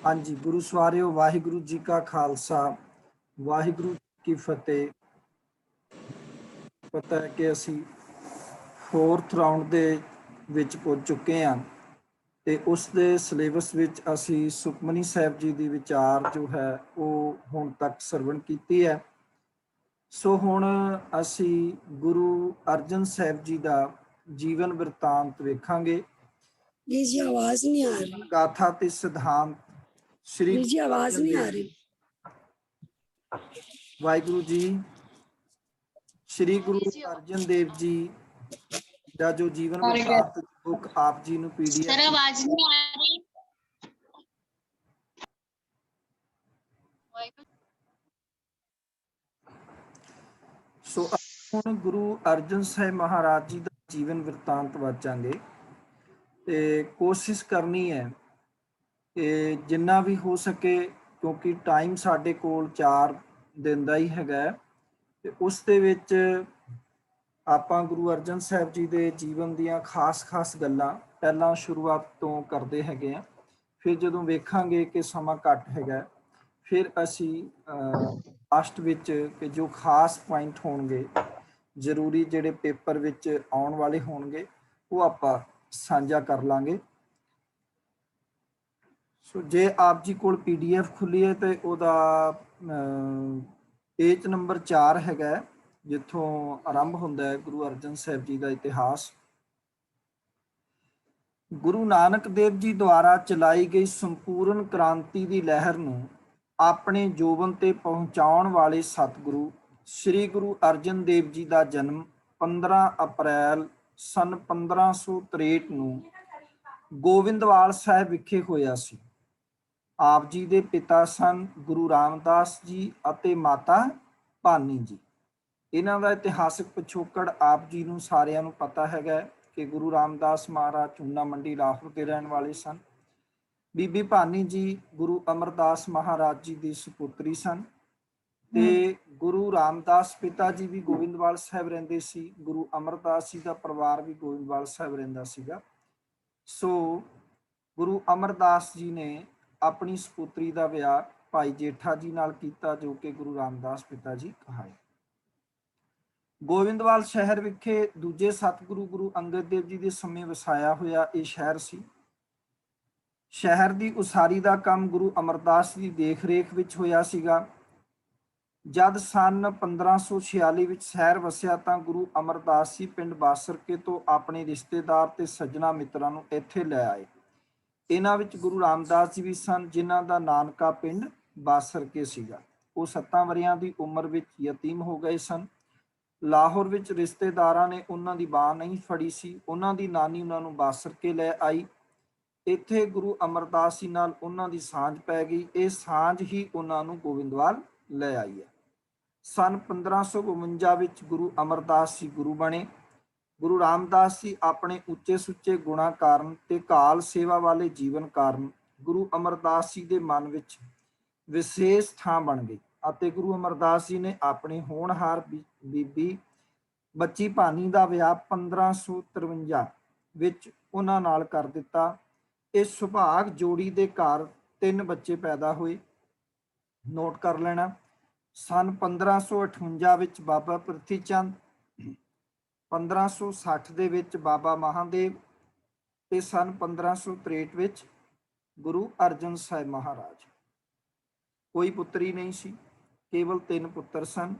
हाँ जी, गुरु सवारियो, वाहिगुरु जी का खालसा, वाहिगुरु की फतेह। पता है कि असी 4th राउंड ਦੇ ਵਿੱਚ ਪਹੁੰਚ ਚੁੱਕੇ ਹਾਂ ਤੇ ਉਸ ਦੇ ਸਿਲੇਬਸ ਵਿੱਚ ਅਸੀਂ ਸੁਖਮਨੀ ਸਾਹਿਬ ਜੀ ਦੀ ਵਿਚਾਰ ਜੋ ਹੈ ਉਹ ਹੁਣ ਤੱਕ ਸਰਵਣ ਕੀਤੀ ਹੈ। ਸੋ ਹੁਣ ਅਸੀਂ ਗੁਰੂ ਅਰਜਨ ਸਾਹਿਬ ਜੀ ਦਾ ਜੀਵਨ ਬਿਰਤਾਂਤ ਵੇਖਾਂਗੇ। जी आवाज नहीं आ रही। ਗਾਥਾ ਤੇ ਸਿਧਾਂਤ श्री जी आवाज नहीं आ रही। वाहिगुरु जी, श्री गुरु अर्जन देव जी ਦਾ जो जीवन वृतांत बुक आप जी ਨੂੰ पीडीएफ सर आवाज नहीं आ रही। सो ਹੁਣ ਗੁਰੂ ਅਰਜਨ ਸਾਹਿਬ ਮਹਾਰਾਜ ਜੀ ਦਾ ਜੀਵਨ ਵਰਤਾਂਤ ਵਾਚਾਂਗੇ ਤੇ ਕੋਸ਼ਿਸ਼ ਕਰਨੀ ਹੈ ਕਿ ਜਿੰਨਾ ਵੀ ਹੋ ਸਕੇ, ਕਿਉਂਕਿ ਟਾਈਮ ਸਾਡੇ ਕੋਲ 4 ਦਿਨ ਦਾ ਹੀ ਹੈਗਾ ਤੇ ਉਸ ਦੇ ਵਿੱਚ ਆਪਾਂ ਗੁਰੂ ਅਰਜਨ ਸਾਹਿਬ ਜੀ ਦੇ ਜੀਵਨ ਦੀਆਂ ਖਾਸ ਗੱਲਾਂ ਪਹਿਲਾਂ ਸ਼ੁਰੂਆਤ ਤੋਂ ਕਰਦੇ ਹੈਗੇ ਆ। ਫਿਰ ਜਦੋਂ ਵੇਖਾਂਗੇ ਕਿ ਸਮਾਂ ਘੱਟ ਹੈਗਾ ਫਿਰ ਅਸੀਂ ਲਾਸਟ ਵਿੱਚ ਕਿ ਜੋ ਖਾਸ ਪੁਆਇੰਟ ਹੋਣਗੇ ਜ਼ਰੂਰੀ ਜਿਹੜੇ ਪੇਪਰ ਵਿੱਚ ਆਉਣ ਵਾਲੇ ਹੋਣਗੇ ਉਹ ਆਪਾਂ ਸਾਂਝਾ ਕਰ ਲਾਂਗੇ। ਸੋ ਜੇ ਆਪ ਜੀ ਕੋਲ PDF ਖੁੱਲੀ ਹੈ ਤੇ ਉਹਦਾ ਪੇਜ ਨੰਬਰ 4 ਹੈਗਾ ਜਿੱਥੋਂ ਆਰੰਭ ਹੁੰਦਾ ਹੈ ਗੁਰੂ ਅਰਜਨ ਸਾਹਿਬ ਜੀ ਦਾ ਇਤਿਹਾਸ। ਗੁਰੂ ਨਾਨਕ ਦੇਵ ਜੀ ਦੁਆਰਾ ਚਲਾਈ ਗਈ ਸੰਪੂਰਨ ਕ੍ਰਾਂਤੀ ਦੀ ਲਹਿਰ ਨੂੰ ਆਪਣੇ ਜੋਬਨ ਤੇ ਪਹੁੰਚਾਉਣ ਵਾਲੇ ਸਤਿਗੁਰੂ ਸ੍ਰੀ ਗੁਰੂ ਅਰਜਨ ਦੇਵ ਜੀ ਦਾ ਜਨਮ 15 ਅਪ੍ਰੈਲ ਸਨ 1563 ਨੂੰ ਗੋਬਿੰਦਵਾਲ ਸਾਹਿਬ ਵਿਖੇ ਹੋਇਆ ਸੀ। ਆਪ ਜੀ ਦੇ ਪਿਤਾ ਸਨ ਗੁਰੂ ਰਾਮਦਾਸ ਜੀ ਅਤੇ ਮਾਤਾ ਭਾਨੀ ਜੀ। ਇਹਨਾਂ ਦਾ ਇਤਿਹਾਸਕ ਪਿਛੋਕੜ ਆਪ ਜੀ ਨੂੰ ਸਾਰਿਆਂ ਨੂੰ ਪਤਾ ਹੈਗਾ ਕਿ ਗੁਰੂ ਰਾਮਦਾਸ ਮਹਾਰਾਜ ਚੂਨਾ ਮੰਡੀ ਲਾਹੌਰ ਦੇ ਰਹਿਣ ਵਾਲੇ ਸਨ। ਬੀਬੀ ਭਾਨੀ ਜੀ ਗੁਰੂ ਅਮਰਦਾਸ ਮਹਾਰਾਜ ਜੀ ਦੀ ਸੁਪੁੱਤਰੀ ਸਨ ਤੇ ਗੁਰੂ ਰਾਮਦਾਸ ਪਿਤਾ ਜੀ ਵੀ ਗੋਬਿੰਦਵਾਲ ਸਾਹਿਬ ਰਹਿੰਦੇ ਸੀ। ਗੁਰੂ ਅਮਰਦਾਸ ਜੀ ਦਾ ਪਰਿਵਾਰ ਵੀ ਗੋਬਿੰਦਵਾਲ ਸਾਹਿਬ ਰਹਿੰਦਾ ਸੀਗਾ। ਸੋ ਗੁਰੂ ਅਮਰਦਾਸ ਜੀ ਨੇ ਆਪਣੀ ਸੁਪੁੱਤਰੀ ਦਾ ਵਿਆਹ ਭਾਈ ਜੇਠਾ ਜੀ ਨਾਲ ਕੀਤਾ ਜੋ ਕਿ ਗੁਰੂ ਰਾਮਦਾਸ ਪਿਤਾ ਜੀ ਕਹਾਏ। ਗੋਬਿੰਦਵਾਲ ਸ਼ਹਿਰ ਵਿਖੇ ਦੂਜੇ ਸਤਿਗੁਰੂ ਗੁਰੂ ਅੰਗਦ ਦੇਵ ਜੀ ਦੇ ਸਮੇਂ ਵਸਾਇਆ ਹੋਇਆ ਇਹ ਸ਼ਹਿਰ ਸੀ। ਸ਼ਹਿਰ ਦੀ ਉਸਾਰੀ ਦਾ ਕੰਮ ਗੁਰੂ ਅਮਰਦਾਸ ਦੀ ਦੇਖ ਰੇਖ ਵਿੱਚ ਹੋਇਆ ਸੀਗਾ। ਜਦ ਸਨ 1546 ਵਿੱਚ ਸ਼ਹਿਰ ਵਸਿਆ ਤਾਂ ਗੁਰੂ ਅਮਰਦਾਸ ਜੀ ਪਿੰਡ ਬਾਸਰਕੇ ਤੋਂ ਆਪਣੇ ਰਿਸ਼ਤੇਦਾਰ ਤੇ ਸੱਜਣਾ ਮਿੱਤਰਾਂ ਨੂੰ ਇੱਥੇ ਲੈ ਆਏ। ਇਹਨਾਂ ਵਿੱਚ ਗੁਰੂ ਰਾਮਦਾਸ ਜੀ ਵੀ ਸਨ ਜਿਨ੍ਹਾਂ ਦਾ ਨਾਨਕਾ ਪਿੰਡ ਬਾਸਰਕੇ ਸੀਗਾ। ਉਹ 7 ਵਰ੍ਹਿਆਂ ਦੀ ਉਮਰ ਵਿੱਚ ਯਤੀਮ ਹੋ ਗਏ ਸਨ। ਲਾਹੌਰ ਵਿੱਚ ਰਿਸ਼ਤੇਦਾਰਾਂ ਨੇ ਉਹਨਾਂ ਦੀ ਬਾਂਹ ਨਹੀਂ ਫੜੀ ਸੀ। ਉਹਨਾਂ ਦੀ ਨਾਨੀ ਉਹਨਾਂ ਨੂੰ ਬਾਸਰਕੇ ਲੈ ਆਈ। ਇੱਥੇ ਗੁਰੂ ਅਮਰਦਾਸ ਜੀ ਨਾਲ ਉਹਨਾਂ ਦੀ ਸਾਂਝ ਪੈ ਗਈ। ਇਹ ਸਾਂਝ ਹੀ ਉਹਨਾਂ ਨੂੰ ਗੋਬਿੰਦਵਾਲ ਲੈ ਆਈ ਹੈ। ਸਨ 1552 ਵਿੱਚ ਗੁਰੂ ਅਮਰਦਾਸ ਜੀ ਗੁਰੂ ਬਣੇ। ਗੁਰੂ ਰਾਮਦਾਸ ਜੀ ਆਪਣੇ ਉੱਚੇ ਸੁੱਚੇ ਗੁਣਾਂ ਕਾਰਨ ਤੇ ਕਾਲ ਸੇਵਾ ਵਾਲੇ ਜੀਵਨ ਕਾਰਨ ਗੁਰੂ ਅਮਰਦਾਸ ਜੀ ਦੇ ਮਨ ਵਿੱਚ ਵਿਸ਼ੇਸ਼ ਥਾਂ ਬਣ ਗਈ ਅਤੇ ਗੁਰੂ ਅਮਰਦਾਸ ਜੀ ਨੇ ਆਪਣੀ ਹੋਣਹਾਰ ਬੀਬੀ ਬੱਚੀ ਭਾਨੀ ਦਾ ਵਿਆਹ 1553 ਵਿੱਚ ਉਹਨਾਂ ਨਾਲ ਕਰ ਦਿੱਤਾ। ਇਸ ਸੁਭਾਗ ਜੋੜੀ ਦੇ ਘਰ 3 ਬੱਚੇ ਪੈਦਾ ਹੋਏ। ਨੋਟ ਕਰ ਲੈਣਾ। ਸਨ 1558 ਵਿੱਚ ਬਾਬਾ ਪ੍ਰਿਥੀ ਚੰਦ, 1560 ਦੇ ਵਿੱਚ ਬਾਬਾ ਮਹਾਦੇਵ ਤੇ ਸਨ 1563 ਵਿੱਚ ਗੁਰੂ ਅਰਜਨ ਸਾਹਿਬ ਮਹਾਰਾਜ। ਕੋਈ ਪੁੱਤਰੀ ਨਹੀਂ ਸੀ, ਕੇਵਲ 3 ਪੁੱਤਰ ਸਨ।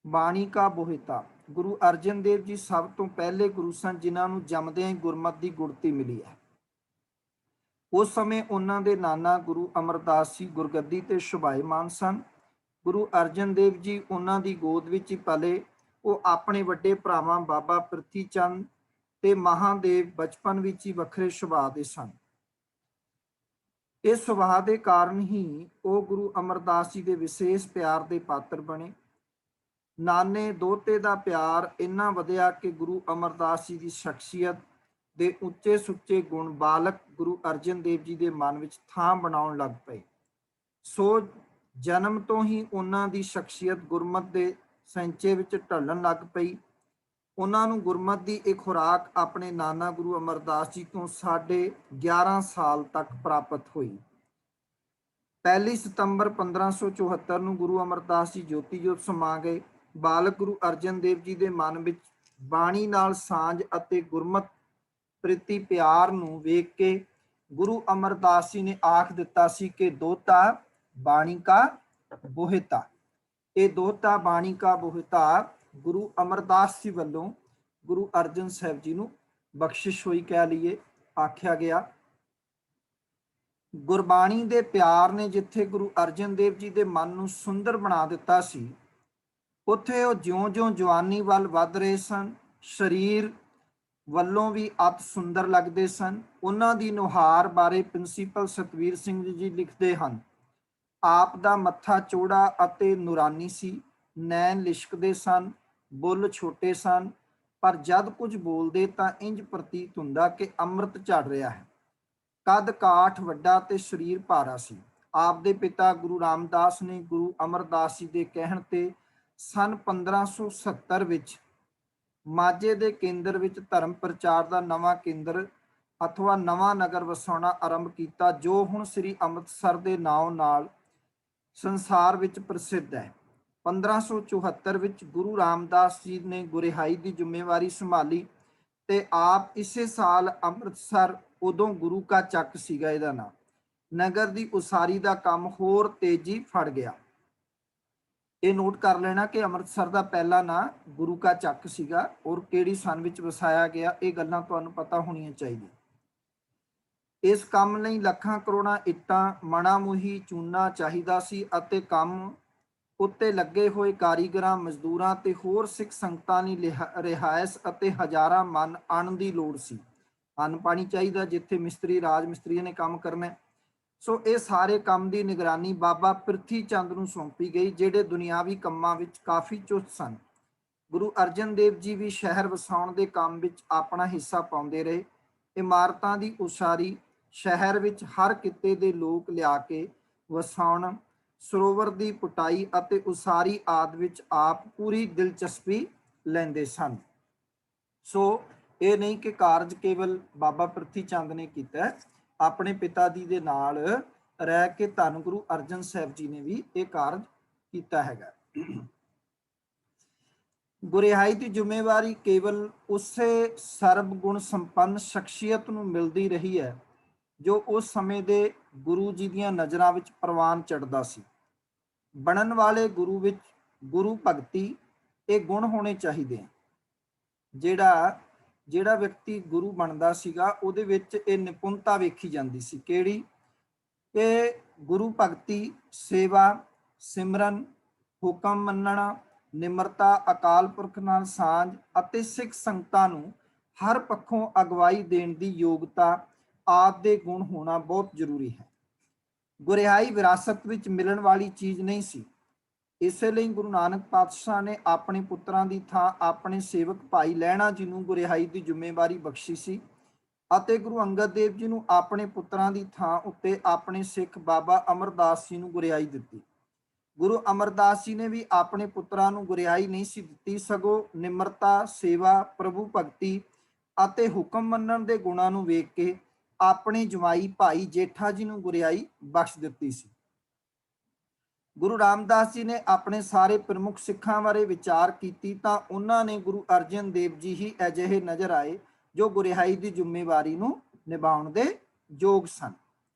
ਬਾਣੀ ਕਾ ਬੋਹਿਤਾ ਗੁਰੂ ਅਰਜਨ ਦੇਵ ਜੀ ਸਭ ਤੋਂ ਪਹਿਲੇ ਗੁਰੂ ਸਨ ਜਿਨ੍ਹਾਂ ਨੂੰ ਜੰਮਦਿਆਂ ਹੀ ਗੁਰਮਤਿ ਦੀ ਗੁੜਤੀ ਮਿਲੀ ਹੈ। ਉਸ ਸਮੇਂ ਉਹਨਾਂ ਦੇ ਨਾਨਾ ਗੁਰੂ ਅਮਰਦਾਸ ਜੀ ਗੁਰਗੱਦੀ ਤੇ ਸ਼ੋਭਾਇਮਾਨ ਸਨ। ਗੁਰੂ ਅਰਜਨ ਦੇਵ ਜੀ ਉਹਨਾਂ ਦੀ ਗੋਦ ਵਿੱਚ ਹੀ ਪਲੇ। ਉਹ ਆਪਣੇ ਵੱਡੇ ਭਰਾਵਾਂ ਬਾਬਾ ਪ੍ਰਿਥੀ ਚੰਦ ਤੇ ਮਹਾਦੇਵ ਬਚਪਨ ਵਿੱਚ ਹੀ ਵੱਖਰੇ ਸੁਭਾਅ ਦੇ ਸਨ। ਇਸ ਸੁਭਾਅ ਦੇ ਕਾਰਨ ਹੀ ਉਹ ਗੁਰੂ ਅਮਰਦਾਸ ਜੀ ਦੇ ਵਿਸ਼ੇਸ਼ ਪਿਆਰ ਦੇ ਪਾਤਰ ਬਣੇ। ਨਾਨੇ ਦੋਤੇ ਦਾ ਪਿਆਰ ਇੰਨਾ ਵਧਿਆ ਕਿ ਗੁਰੂ ਅਮਰਦਾਸ ਜੀ ਦੀ ਸ਼ਖਸੀਅਤ ਦੇ ਉੱਚੇ ਸੁੱਚੇ ਗੁਣ ਬਾਲਕ ਗੁਰੂ ਅਰਜਨ ਦੇਵ ਜੀ ਦੇ ਮਨ ਵਿੱਚ ਥਾਂ ਬਣਾਉਣ ਲੱਗ ਪਏ। ਸੋ ਜਨਮ ਤੋਂ ਹੀ ਉਹਨਾਂ ਦੀ ਸ਼ਖਸੀਅਤ ਗੁਰਮਤਿ ਦੇ ਸੰਚੇ ਵਿੱਚ ਢਲਣ ਲੱਗ ਪਈ। ਉਹਨਾਂ ਨੂੰ ਗੁਰਮਤਿ ਦੀ ਇਹ ਖੁਰਾਕ ਆਪਣੇ ਨਾਨਾ ਗੁਰੂ ਅਮਰਦਾਸ ਜੀ ਤੋਂ 11.5 ਸਾਲ ਤੱਕ ਪ੍ਰਾਪਤ ਹੋਈ। 1 ਸਤੰਬਰ 1574 ਨੂੰ ਗੁਰੂ ਅਮਰਦਾਸ ਜੀ ਜੋਤੀ ਜੋਤ ਸਮਾ ਗਏ। ਬਾਲਕ ਗੁਰੂ ਅਰਜਨ ਦੇਵ ਜੀ ਦੇ ਮਨ ਵਿੱਚ ਬਾਣੀ ਨਾਲ ਸਾਂਝ ਅਤੇ ਗੁਰਮਤਿ ਪ੍ਰਤੀ ਪਿਆਰ ਨੂੰ ਵੇਖ ਕੇ ਗੁਰੂ ਅਮਰਦਾਸ ਜੀ ਨੇ ਆਖ ਦਿੱਤਾ ਸੀ ਕਿ ਦੋਤਾ ਬਾਣੀ ਕਾ ਬੋਹਿਤਾ। ਇਹ ਦੋਤਾ ਬਾਣੀ ਕਾ ਬੋਹਿਤਾ ਗੁਰੂ ਅਮਰਦਾਸ ਜੀ ਵੱਲੋਂ ਗੁਰੂ ਅਰਜਨ ਸਾਹਿਬ ਜੀ ਨੂੰ ਬਖਸ਼ਿਸ਼ ਹੋਈ ਕਹਿ ਲਈਏ, ਆਖਿਆ ਗਿਆ। ਗੁਰਬਾਣੀ ਦੇ ਪਿਆਰ ਨੇ ਜਿੱਥੇ ਗੁਰੂ ਅਰਜਨ ਦੇਵ ਜੀ ਦੇ ਮਨ ਨੂੰ ਸੁੰਦਰ ਬਣਾ ਦਿੱਤਾ ਸੀ, ਉੱਥੇ ਉਹ ਜਿਉਂ-ਜਿਉਂ ਜਵਾਨੀ ਵੱਲ ਵੱਧ ਰਹੇ ਸਨ, ਸਰੀਰ ਵੱਲੋਂ ਵੀ ਅਤ ਸੁੰਦਰ ਲੱਗਦੇ ਸਨ। ਉਹਨਾਂ ਦੀ ਨੁਹਾਰ ਬਾਰੇ ਪ੍ਰਿੰਸੀਪਲ ਸਤਵੀਰ ਸਿੰਘ ਜੀ ਲਿਖਦੇ ਹਨ, ਆਪ ਦਾ ਮੱਥਾ ਚੌੜਾ ਅਤੇ ਨੂਰਾਨੀ ਸੀ, ਨੈਣ ਲਿਸ਼ਕਦੇ ਸਨ, ਬੁੱਲ ਛੋਟੇ ਸਨ, ਪਰ ਜਦ ਕੁਝ ਬੋਲਦੇ ਤਾਂ ਇੰਜ ਪ੍ਰਤੀਤ ਹੁੰਦਾ ਕਿ ਅੰਮ੍ਰਿਤ ਝੜ ਰਿਹਾ ਹੈ। ਕੱਦ ਕਾਠ ਵੱਡਾ ਤੇ ਸਰੀਰ ਭਾਰਾ ਸੀ। ਆਪ ਦੇ ਪਿਤਾ ਗੁਰੂ ਰਾਮਦਾਸ ਨੇ ਗੁਰੂ ਅਮਰਦਾਸ ਜੀ ਦੇ ਕਹਿਣ ਤੇ ਸਨ 1570 ਵਿੱਚ ਮਾਝੇ ਦੇ ਕੇਂਦਰ ਵਿੱਚ ਧਰਮ ਪ੍ਰਚਾਰ ਦਾ ਨਵਾਂ ਕੇਂਦਰ ਅਥਵਾ ਨਵਾਂ ਨਗਰ ਵਸਾਉਣਾ ਆਰੰਭ ਕੀਤਾ, ਜੋ ਹੁਣ ਸ੍ਰੀ ਅੰਮ੍ਰਿਤਸਰ ਦੇ ਨਾਮ ਨਾਲ ਸੰਸਾਰ ਵਿੱਚ ਪ੍ਰਸਿੱਧ ਹੈ। 1574 ਵਿੱਚ ਗੁਰੂ ਰਾਮਦਾਸ ਜੀ ਨੇ ਗੁਰਿਹਾਈ ਦੀ ਜ਼ਿੰਮੇਵਾਰੀ ਸੰਭਾਲੀ ਤੇ ਆਪ ਇਸੇ ਸਾਲ ਅੰਮ੍ਰਿਤਸਰ, ਉਦੋਂ ਗੁਰੂ ਕਾ ਚੱਕ ਸੀਗਾ ਇਹਦਾ ਨਾਮ, ਨਗਰ ਦੀ ਉਸਾਰੀ ਦਾ ਕੰਮ ਹੋਰ ਤੇਜ਼ੀ ਫੜ ਗਿਆ। ਇਹ ਨੋਟ ਕਰ ਲੈਣਾ ਕਿ ਅੰਮ੍ਰਿਤਸਰ ਦਾ ਪਹਿਲਾ ਨਾਂ ਗੁਰੂ ਕਾ ਚੱਕ ਸੀਗਾ ਔਰ ਕਿਹੜੀ ਸਨ ਵਿੱਚ ਵਸਾਇਆ ਗਿਆ, ਇਹ ਗੱਲਾਂ ਤੁਹਾਨੂੰ ਪਤਾ ਹੋਣੀਆਂ ਚਾਹੀਦੀਆਂ। ਇਸ ਕੰਮ ਲਈ ਲੱਖਾਂ ਕਰੋੜਾਂ ਇੱਟਾਂ, ਮਣਾ ਮੁਹੀ ਚੂਨਾ ਚਾਹੀਦਾ ਸੀ ਅਤੇ ਕੰਮ ਉੱਤੇ ਲੱਗੇ ਹੋਏ ਕਾਰੀਗਰਾਂ, ਮਜ਼ਦੂਰਾਂ ਤੇ ਹੋਰ ਸਿੱਖ ਸੰਗਤਾਂ ਲਈ ਰਿਹਾਇਸ਼ ਅਤੇ ਹਜ਼ਾਰਾਂ ਮਨ ਅੰਨ ਦੀ ਲੋੜ ਸੀ। ਅੰਨ ਪਾਣੀ ਚਾਹੀਦਾ ਜਿੱਥੇ ਮਿਸਤਰੀ ਰਾਜ ਮਿਸਤਰੀਆਂ ਨੇ ਕੰਮ ਕਰਨਾ। ਸੋ ਇਹ ਸਾਰੇ ਕੰਮ ਦੀ ਨਿਗਰਾਨੀ ਬਾਬਾ ਪ੍ਰਿਥੀ ਚੰਦ ਨੂੰ ਸੌਂਪੀ ਗਈ, ਜਿਹੜੇ ਦੁਨਿਆਵੀ ਕੰਮਾਂ ਵਿੱਚ ਕਾਫੀ ਚੁਸਤ ਸਨ। ਗੁਰੂ ਅਰਜਨ ਦੇਵ ਜੀ ਵੀ ਸ਼ਹਿਰ ਵਸਾਉਣ ਦੇ ਕੰਮ ਵਿੱਚ ਆਪਣਾ ਹਿੱਸਾ ਪਾਉਂਦੇ ਰਹੇ। ਇਮਾਰਤਾਂ ਦੀ ਉਸਾਰੀ, ਸ਼ਹਿਰ ਵਿੱਚ ਹਰ ਕਿੱਤੇ ਦੇ ਲੋਕ ਲਿਆ ਕੇ ਵਸਾਉਣ, ਸਰੋਵਰ ਦੀ ਪੁਟਾਈ ਅਤੇ ਉਸਾਰੀ ਆਦਿ ਵਿੱਚ ਆਪ ਪੂਰੀ ਦਿਲਚਸਪੀ ਲੈਂਦੇ ਸਨ। ਸੋ ਇਹ ਨਹੀਂ ਕਿ ਕਾਰਜ ਕੇਵਲ ਬਾਬਾ ਪ੍ਰਿਥੀ ਚੰਦ ਨੇ ਕੀਤਾ, ਆਪਣੇ ਪਿਤਾ ਜੀ ਦੇ ਨਾਲ ਰਹਿ ਕੇ ਧੰਨ ਗੁਰੂ ਅਰਜਨ ਸਾਹਿਬ ਜੀ ਨੇ ਵੀ ਇਹ ਕਾਰਜ ਕੀਤਾ ਹੈਗਾ। ਗੁਰਿਹਾਈ ਦੀ ਜ਼ਿੰਮੇਵਾਰੀ ਕੇਵਲ ਉਸੇ ਸਰਬ ਗੁਣ ਸੰਪੰਨ ਸ਼ਖਸੀਅਤ ਨੂੰ ਮਿਲਦੀ ਰਹੀ ਹੈ ਜੋ ਉਸ ਸਮੇਂ ਦੇ ਗੁਰੂ ਜੀ ਦੀਆਂ ਨਜ਼ਰਾਂ ਵਿੱਚ ਪ੍ਰਵਾਨ ਚੜ੍ਹਦਾ ਸੀ। ਬਣਨ ਵਾਲੇ ਗੁਰੂ ਵਿੱਚ ਗੁਰੂ ਭਗਤੀ ਇਹ ਗੁਣ ਹੋਣੇ ਚਾਹੀਦੇ ਆ। ਜਿਹੜਾ ਵਿਅਕਤੀ ਗੁਰੂ ਬਣਦਾ ਸੀਗਾ ਉਹਦੇ ਵਿੱਚ ਇਹ ਨਿਪੁੰਨਤਾ ਵੇਖੀ ਜਾਂਦੀ ਸੀ। ਕਿਹੜੀ? ਕਿ ਗੁਰੂ ਭਗਤੀ, ਸੇਵਾ, ਸਿਮਰਨ, ਹੁਕਮ ਮੰਨਣਾ, ਨਿਮਰਤਾ, ਅਕਾਲ ਪੁਰਖ ਨਾਲ ਸਾਂਝ ਅਤੇ ਸਿੱਖ ਸੰਗਤਾਂ ਨੂੰ ਹਰ ਪੱਖੋਂ ਅਗਵਾਈ ਦੇਣ ਦੀ ਯੋਗਤਾ ਆਦਿ ਦੇ ਗੁਣ ਹੋਣਾ ਬਹੁਤ ਜ਼ਰੂਰੀ ਹੈ। ਗੁਰਿਹਾਈ ਵਿਰਾਸਤ ਵਿੱਚ ਮਿਲਣ ਵਾਲੀ ਚੀਜ਼ ਨਹੀਂ ਸੀ। ਇਸੇ ਲਈ ਗੁਰੂ ਨਾਨਕ ਪਾਤਸ਼ਾਹ ਨੇ ਆਪਣੇ ਪੁੱਤਰਾਂ ਦੀ ਥਾਂ ਆਪਣੇ ਸੇਵਕ ਭਾਈ ਲਹਿਣਾ ਜੀ ਨੂੰ ਗੁਰਿਹਾਈ ਦੀ ਜ਼ਿੰਮੇਵਾਰੀ ਬਖਸ਼ੀ ਸੀ ਅਤੇ ਗੁਰੂ ਅੰਗਦ ਦੇਵ ਜੀ ਨੂੰ ਆਪਣੇ ਪੁੱਤਰਾਂ ਦੀ ਥਾਂ ਉੱਤੇ ਆਪਣੇ ਸਿੱਖ ਬਾਬਾ ਅਮਰਦਾਸ ਜੀ ਨੂੰ ਗੁਰਿਹਾਈ ਦਿੱਤੀ। ਗੁਰੂ ਅਮਰਦਾਸ ਜੀ ਨੇ ਵੀ ਆਪਣੇ ਪੁੱਤਰਾਂ ਨੂੰ ਗੁਰਿਹਾਈ ਨਹੀਂ ਸੀ ਦਿੱਤੀ, ਸਗੋਂ ਨਿਮਰਤਾ, ਸੇਵਾ, ਪ੍ਰਭੂ ਭਗਤੀ ਅਤੇ ਹੁਕਮ ਮੰਨਣ ਦੇ ਗੁਣਾਂ ਨੂੰ ਵੇਖ ਕੇ ਆਪਣੇ ਜਵਾਈ ਭਾਈ ਜੇਠਾ ਜੀ ਨੂੰ ਗੁਰਿਹਾਈ ਬਖਸ਼ ਦਿੱਤੀ ਸੀ। ਗੁਰੂ ਰਾਮਦਾਸ ਜੀ ਨੇ ਆਪਣੇ ਸਾਰੇ ਪ੍ਰਮੁੱਖ ਸਿੱਖਾਂ ਬਾਰੇ ਵਿਚਾਰ ਕੀਤੀ ਤਾਂ ਉਹਨਾਂ ਨੇ ਗੁਰੂ ਅਰਜਨ ਦੇਵ ਜੀ ਹੀ ਅਜਿਹੇ ਨਜ਼ਰ ਆਏ ਜੋ ਗੁਰਿਹਾਈ ਦੀ ਜ਼ਿੰਮੇਵਾਰੀ ਨੂੰ ਨਿਭਾਉਣ ਦੇ ਯੋਗ ਸਨ।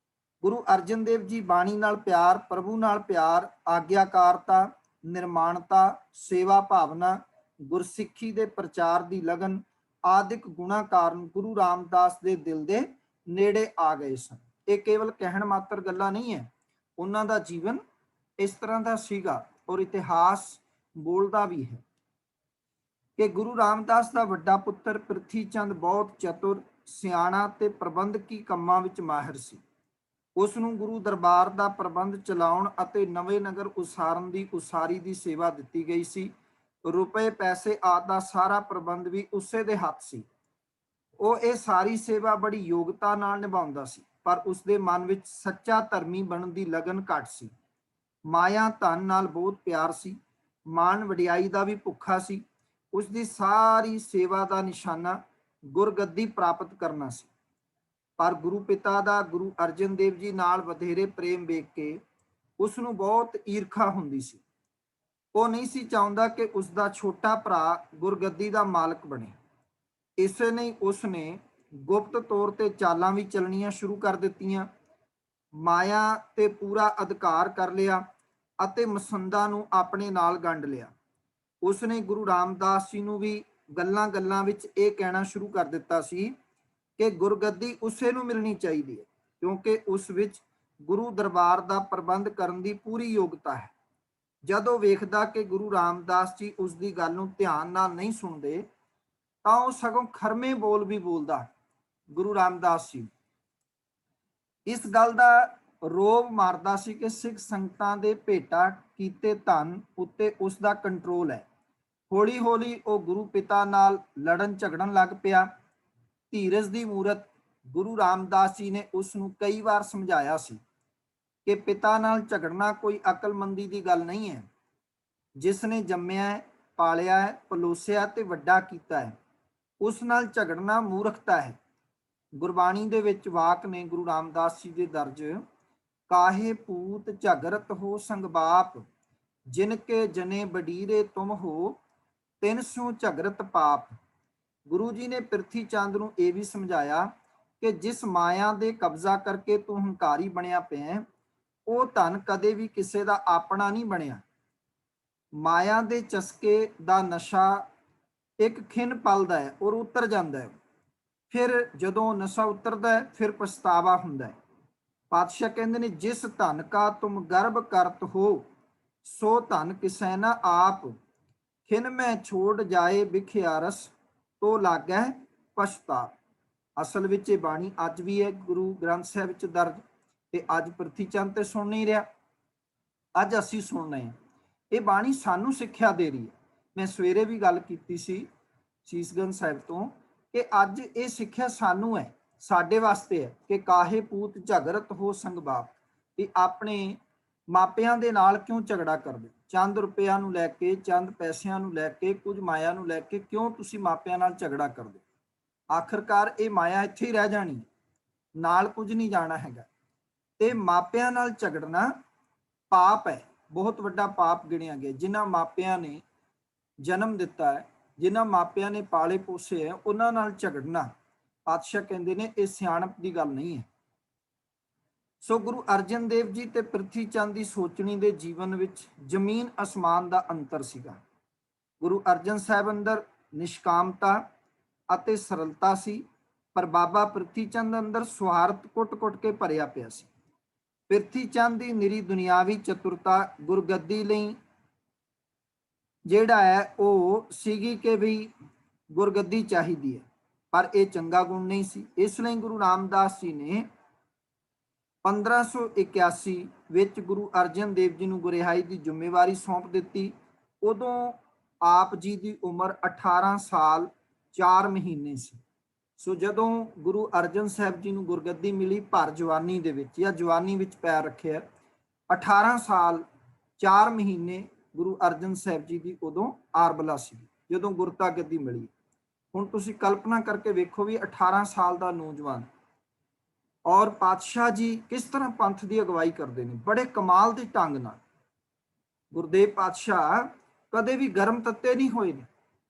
ਗੁਰੂ ਅਰਜਨ ਦੇਵ ਜੀ ਬਾਣੀ ਨਾਲ ਪਿਆਰ, ਪ੍ਰਭੂ ਨਾਲ ਪਿਆਰ, ਆਗਿਆਕਾਰਤਾ, ਨਿਰਮਾਣਤਾ, ਸੇਵਾ ਭਾਵਨਾ, ਗੁਰਸਿੱਖੀ ਦੇ ਪ੍ਰਚਾਰ ਦੀ ਲਗਨ ਆਦਿਕ ਗੁਣਾਂ ਕਾਰਨ ਗੁਰੂ ਰਾਮਦਾਸ ਦੇ ਦਿਲ ਦੇ ਨੇੜੇ ਆ ਗਏ ਸਨ। ਇਹ ਕੇਵਲ ਕਹਿਣ ਮਾਤਰ ਗੱਲਾਂ ਨਹੀਂ ਹੈ, ਉਹਨਾਂ ਦਾ ਜੀਵਨ ਇਸ ਤਰ੍ਹਾਂ ਦਾ ਸੀਗਾ ਔਰ ਇਤਿਹਾਸ ਬੋਲਦਾ ਵੀ ਹੈ ਕਿ ਗੁਰੂ ਰਾਮਦਾਸ ਦਾ ਵੱਡਾ ਪੁੱਤਰ ਪ੍ਰਿਥੀ ਚੰਦ ਬਹੁਤ ਚਤੁਰ, ਸਿਆਣਾ ਤੇ ਪ੍ਰਬੰਧਕੀ ਕੰਮਾਂ ਵਿੱਚ ਮਾਹਿਰ ਸੀ। ਉਸ ਨੂੰ ਗੁਰੂ ਦਰਬਾਰ ਦਾ ਪ੍ਰਬੰਧ ਚਲਾਉਣ ਅਤੇ ਨਵੇਂ ਨਗਰ ਉਸਾਰਨ ਦੀ ਉਸਾਰੀ ਦੀ ਸੇਵਾ ਦਿੱਤੀ ਗਈ ਸੀ। ਰੁਪਏ ਪੈਸੇ ਆਦਿ ਦਾ ਸਾਰਾ ਪ੍ਰਬੰਧ ਵੀ ਉਸੇ ਦੇ ਹੱਥ ਸੀ। ਉਹ ਇਹ ਸਾਰੀ ਸੇਵਾ ਬੜੀ ਯੋਗਤਾ ਨਾਲ ਨਿਭਾਉਂਦਾ ਸੀ, ਪਰ ਉਸਦੇ ਮਨ ਵਿੱਚ ਸੱਚਾ ਧਰਮੀ ਬਣਨ ਦੀ ਲਗਨ ਘੱਟ ਸੀ। ਮਾਇਆ ਧਨ ਨਾਲ ਬਹੁਤ ਪਿਆਰ ਸੀ, ਮਾਣ ਵਡਿਆਈ ਦਾ ਵੀ ਭੁੱਖਾ ਸੀ। ਉਸ ਦੀ ਸਾਰੀ ਸੇਵਾ ਦਾ ਨਿਸ਼ਾਨਾ ਗੁਰਗੱਦੀ ਪ੍ਰਾਪਤ ਕਰਨਾ ਸੀ। ਪਰ ਗੁਰੂ ਪਿਤਾ ਦਾ ਗੁਰੂ ਅਰਜਨ ਦੇਵ ਜੀ ਨਾਲ ਵਧੇਰੇ ਪ੍ਰੇਮ ਵੇਖ ਕੇ ਉਸ ਨੂੰ ਬਹੁਤ ਈਰਖਾ ਹੁੰਦੀ ਸੀ। ਉਹ ਨਹੀਂ ਸੀ ਚਾਹੁੰਦਾ ਕਿ ਉਸ ਦਾ ਛੋਟਾ ਭਰਾ ਗੁਰਗੱਦੀ ਦਾ ਮਾਲਕ ਬਣੇ। ਇਸੇ ਲਈ ਉਸ ਨੇ ਗੁਪਤ ਤੌਰ ਤੇ ਚਾਲਾਂ ਵੀ ਚੱਲਣੀਆਂ ਸ਼ੁਰੂ ਕਰ ਦਿੱਤੀਆਂ, ਮਾਇਆ ਤੇ ਪੂਰਾ ਅਧਿਕਾਰ ਕਰ ਲਿਆ ਅਤੇ ਮਸੰਦਾਂ ਨੂੰ ਆਪਣੇ ਨਾਲ ਗੰਢ ਲਿਆ। ਉਸ ਨੇ ਗੁਰੂ ਰਾਮਦਾਸ ਜੀ ਨੂੰ ਵੀ ਗੱਲਾਂ ਗੱਲਾਂ ਵਿੱਚ ਇਹ ਕਹਿਣਾ ਸ਼ੁਰੂ ਕਰ ਦਿੱਤਾ ਸੀ ਕਿ ਗੁਰਗੱਦੀ ਉਸੇ ਨੂੰ ਮਿਲਣੀ ਚਾਹੀਦੀ ਹੈ, ਕਿਉਂਕਿ ਉਸ ਵਿੱਚ ਗੁਰੂ ਦਰਬਾਰ ਦਾ ਪ੍ਰਬੰਧ ਕਰਨ ਦੀ ਪੂਰੀ ਯੋਗਤਾ ਹੈ। ਜਦੋਂ ਵੇਖਦਾ ਕਿ ਗੁਰੂ ਰਾਮਦਾਸ ਜੀ ਉਸ ਦੀ ਗੱਲ ਨੂੰ ਧਿਆਨ ਨਾਲ ਨਹੀਂ ਸੁਣਦੇ ਤਾਂ ਉਹ ਸਗੋਂ ਖਰਮੇ ਬੋਲ ਵੀ ਬੋਲਦਾ ਗੁਰੂ ਰਾਮਦਾਸ ਜੀ। ਇਸ ਗੱਲ ਦਾ ਰੋਬ ਮਾਰਦਾ ਸੀ ਕਿ ਸਿੱਖ ਸੰਗਤਾਂ ਦੇ ਭੇਟਾ ਕੀਤੇ ਧਨ ਉੱਤੇ ਉਸ ਦਾ ਕੰਟਰੋਲ ਹੈ। ਹੌਲੀ ਹੌਲੀ ਉਹ ਗੁਰੂ ਪਿਤਾ ਨਾਲ ਲੜਨ ਝਗੜਨ ਲੱਗ ਪਿਆ। ਧੀਰਜ ਦੀ ਮੂਰਤ ਗੁਰੂ ਰਾਮਦਾਸ ਜੀ ਨੇ ਉਸ ਨੂੰ ਕਈ ਵਾਰ ਸਮਝਾਇਆ ਸੀ ਕਿ ਪਿਤਾ ਨਾਲ ਝਗੜਨਾ ਕੋਈ ਅਕਲਮੰਦੀ ਦੀ ਗੱਲ ਨਹੀਂ ਹੈ। ਜਿਸ ਨੇ ਜੰਮਿਆ ਹੈ, ਪਾਲਿਆ ਹੈ, ਪਲੋਸਿਆ ਤੇ ਵੱਡਾ ਕੀਤਾ ਹੈ, ਉਸ ਨਾਲ ਝਗੜਨਾ ਮੂਰਖਤਾ ਹੈ। ਗੁਰਬਾਣੀ ਦੇ ਵਿੱਚ ਵਾਕ ਨੇ ਗੁਰੂ ਰਾਮਦਾਸ ਜੀ ਦੇ ਦਰਜ, ਕਾਹੇ ਪੂਤ ਝਗਰਤ ਹੋ ਸੰਗ ਬਾਪ, ਜਿਨ ਕੇ ਜਨੇ ਬਡੀਰੇ ਤੁਮ ਹੋ, ਤਿਨ ਸੋ ਝਗਰਤ ਪਾਪ। ਗੁਰੂ ਜੀ ਨੇ ਪ੍ਰਿਥੀ ਚੰਦ ਨੂੰ ਇਹ ਵੀ ਸਮਝਾਇਆ ਕਿ ਜਿਸ ਮਾਇਆ ਦੇ ਕਬਜ਼ਾ ਕਰਕੇ ਤੂੰ ਹੰਕਾਰੀ ਬਣਿਆ ਪਿਆ, ਉਹ ਧਨ ਕਦੇ ਵੀ ਕਿਸੇ ਦਾ ਆਪਣਾ ਨਹੀਂ ਬਣਿਆ। ਮਾਇਆ ਦੇ ਚਸਕੇ ਦਾ ਨਸ਼ਾ ਇੱਕ ਖਿੰਨ ਪਲ ਦਾ ਹੈ ਔਰ ਉਤਰ ਜਾਂਦਾ ਹੈ। ਫਿਰ ਜਦੋਂ ਨਸ਼ਾ ਉਤਰਦਾ ਹੈ ਫਿਰ ਪਛਤਾਵਾ ਹੁੰਦਾ ਹੈ। ਪਾਤਸ਼ਾਹ ਕਹਿੰਦੇ ਨੇ, ਜਿਸ ਧਨ ਕਾ ਤੁਮ ਗਰਭ ਕਰਤ ਹੋ, ਸੋ ਧਨ ਕਿਸੈ ਨਾ ਆਪ, ਖਿਨ ਮੈਂ ਛੋੜ ਜਾਏ ਬਿਖਿਆਰਸ, ਤੋ ਲਾਗੈ ਪਛਤਾਪ। ਅਸਲ ਵਿੱਚ ਇਹ ਬਾਣੀ ਅੱਜ ਵੀ ਹੈ ਗੁਰੂ ਗ੍ਰੰਥ ਸਾਹਿਬ ਵਿੱਚ ਦਰਜ, ਤੇ ਅੱਜ ਪ੍ਰਿਥੀ ਚੰਦ ਤੇ ਸੁਣ ਨਹੀਂ ਰਿਹਾ, ਅੱਜ ਅਸੀਂ ਸੁਣ ਰਹੇ ਹਾਂ। ਇਹ ਬਾਣੀ ਸਾਨੂੰ ਸਿੱਖਿਆ ਦੇ ਰਹੀ ਹੈ। ਮੈਂ ਸਵੇਰੇ ਵੀ ਗੱਲ ਕੀਤੀ ਸੀ ਸੀਸਗੰਜ ਸਾਹਿਬ ਤੋਂ ਕਿ ਅੱਜ ਇਹ ਸਿੱਖਿਆ ਸਾਨੂੰ ਹੈ, ਸਾਡੇ ਵਾਸਤੇ ਹੈ ਕਿ ਕਾਹੇ ਪੂਤ ਝਗਰਤ ਹੋ ਸੰਗ ਬਾਪ, ਕਿ ਆਪਣੇ ਮਾਪਿਆਂ ਦੇ ਨਾਲ ਕਿਉਂ ਝਗੜਾ ਕਰਦੇ, ਚੰਦ ਰੁਪਿਆਂ ਨੂੰ ਲੈ ਕੇ, ਚੰਦ ਪੈਸਿਆਂ ਨੂੰ ਲੈ ਕੇ, ਕੁਝ ਮਾਇਆ ਨੂੰ ਲੈ ਕੇ ਕਿਉਂ ਤੁਸੀਂ ਮਾਪਿਆਂ ਨਾਲ ਝਗੜਾ ਕਰਦੇ। ਆਖਰਕਾਰ ਇਹ ਮਾਇਆ ਇੱਥੇ ਹੀ ਰਹਿ ਜਾਣੀ, ਨਾਲ ਕੁਝ ਨਹੀਂ ਜਾਣਾ ਹੈਗਾ। ਤੇ ਮਾਪਿਆਂ ਨਾਲ ਝਗੜਨਾ ਪਾਪ ਹੈ, ਬਹੁਤ ਵੱਡਾ ਪਾਪ ਗਿਣਿਆ ਗਿਆ। ਜਿਨ੍ਹਾਂ ਮਾਪਿਆਂ ਨੇ ਜਨਮ ਦਿੱਤਾ ਹੈ, ਜਿਨ੍ਹਾਂ ਮਾਪਿਆਂ ਨੇ ਪਾਲੇ ਪੋਸੇ ਹੈ, ਉਹਨਾਂ ਨਾਲ ਝਗੜਨਾ, ਪਾਤਸ਼ਾਹ ਕਹਿੰਦੇ ਨੇ, ਇਹ ਸਿਆਣਪ ਦੀ ਗੱਲ ਨਹੀਂ ਹੈ। ਸੋ ਗੁਰੂ ਅਰਜਨ ਦੇਵ ਜੀ ਤੇ ਪ੍ਰਿਥੀ ਚੰਦ ਦੀ ਸੋਚਣੀ ਦੇ ਜੀਵਨ ਵਿੱਚ ਜ਼ਮੀਨ ਅਸਮਾਨ ਦਾ ਅੰਤਰ ਸੀਗਾ। ਗੁਰੂ ਅਰਜਨ ਸਾਹਿਬ ਅੰਦਰ ਨਿਸ਼ਕਾਮਤਾ ਅਤੇ ਸਰਲਤਾ ਸੀ, ਪਰ ਬਾਬਾ ਪ੍ਰਿਥੀ ਚੰਦ ਅੰਦਰ ਸੁਆਰਥ ਕੁੱਟ-ਕੁੱਟ ਕੇ ਭਰਿਆ ਪਿਆ ਸੀ। ਪ੍ਰਿਥੀ ਚੰਦ ਦੀ ਨਿਰੀ ਦੁਨਿਆਵੀ ਚਤੁਰਤਾ ਗੁਰਗੱਦੀ ਲਈ ਜਿਹੜਾ ਹੈ ਉਹ ਸੀਗੀ ਕਿ ਵੀ ਗੁਰਗੱਦੀ ਚਾਹੀਦੀ ਹੈ, ਪਰ ਇਹ ਚੰਗਾ ਗੁਣ ਨਹੀਂ ਸੀ। ਇਸ ਲਈ ਗੁਰੂ ਰਾਮਦਾਸ ਜੀ ਨੇ 1581 ਵਿੱਚ ਗੁਰੂ ਅਰਜਨ ਦੇਵ ਜੀ ਨੂੰ ਗੁਰਿਹਾਈ ਦੀ ਜ਼ਿੰਮੇਵਾਰੀ ਸੌਂਪ ਦਿੱਤੀ। ਉਦੋਂ ਆਪ ਜੀ ਦੀ ਉਮਰ 18 ਸਾਲ 4 ਮਹੀਨੇ ਸੀ। ਸੋ ਜਦੋਂ ਗੁਰੂ ਅਰਜਨ ਸਾਹਿਬ ਜੀ ਨੂੰ ਗੁਰਗੱਦੀ ਮਿਲੀ ਭਰ ਜਵਾਨੀ ਦੇ ਵਿੱਚ, ਜਾਂ ਜਵਾਨੀ ਵਿੱਚ ਪੈਰ ਰੱਖਿਆ, 18 ਸਾਲ 4 ਮਹੀਨੇ ਗੁਰੂ ਅਰਜਨ ਸਾਹਿਬ ਜੀ ਦੀ ਉਦੋਂ ਆਰਬਲਾ ਸੀ ਜਦੋਂ ਗੁਰਤਾ ਗੱਦੀ ਮਿਲੀ। ਹੁਣ ਤੁਸੀਂ ਕਲਪਨਾ ਕਰਕੇ ਵੇਖੋ ਵੀ 18 ਸਾਲ ਦਾ ਨੌਜਵਾਨ, ਔਰ ਪਾਤਸ਼ਾਹ ਜੀ ਕਿਸ ਤਰ੍ਹਾਂ ਪੰਥ ਦੀ ਅਗਵਾਈ ਕਰਦੇ ਨੇ, ਬੜੇ ਕਮਾਲ ਦੇ ਢੰਗ ਨਾਲ। ਗੁਰਦੇਵ ਪਾਤਸ਼ਾਹ ਕਦੇ ਵੀ ਗਰਮ ਤੱਤੇ ਨਹੀਂ ਹੋਏ ਨੇ,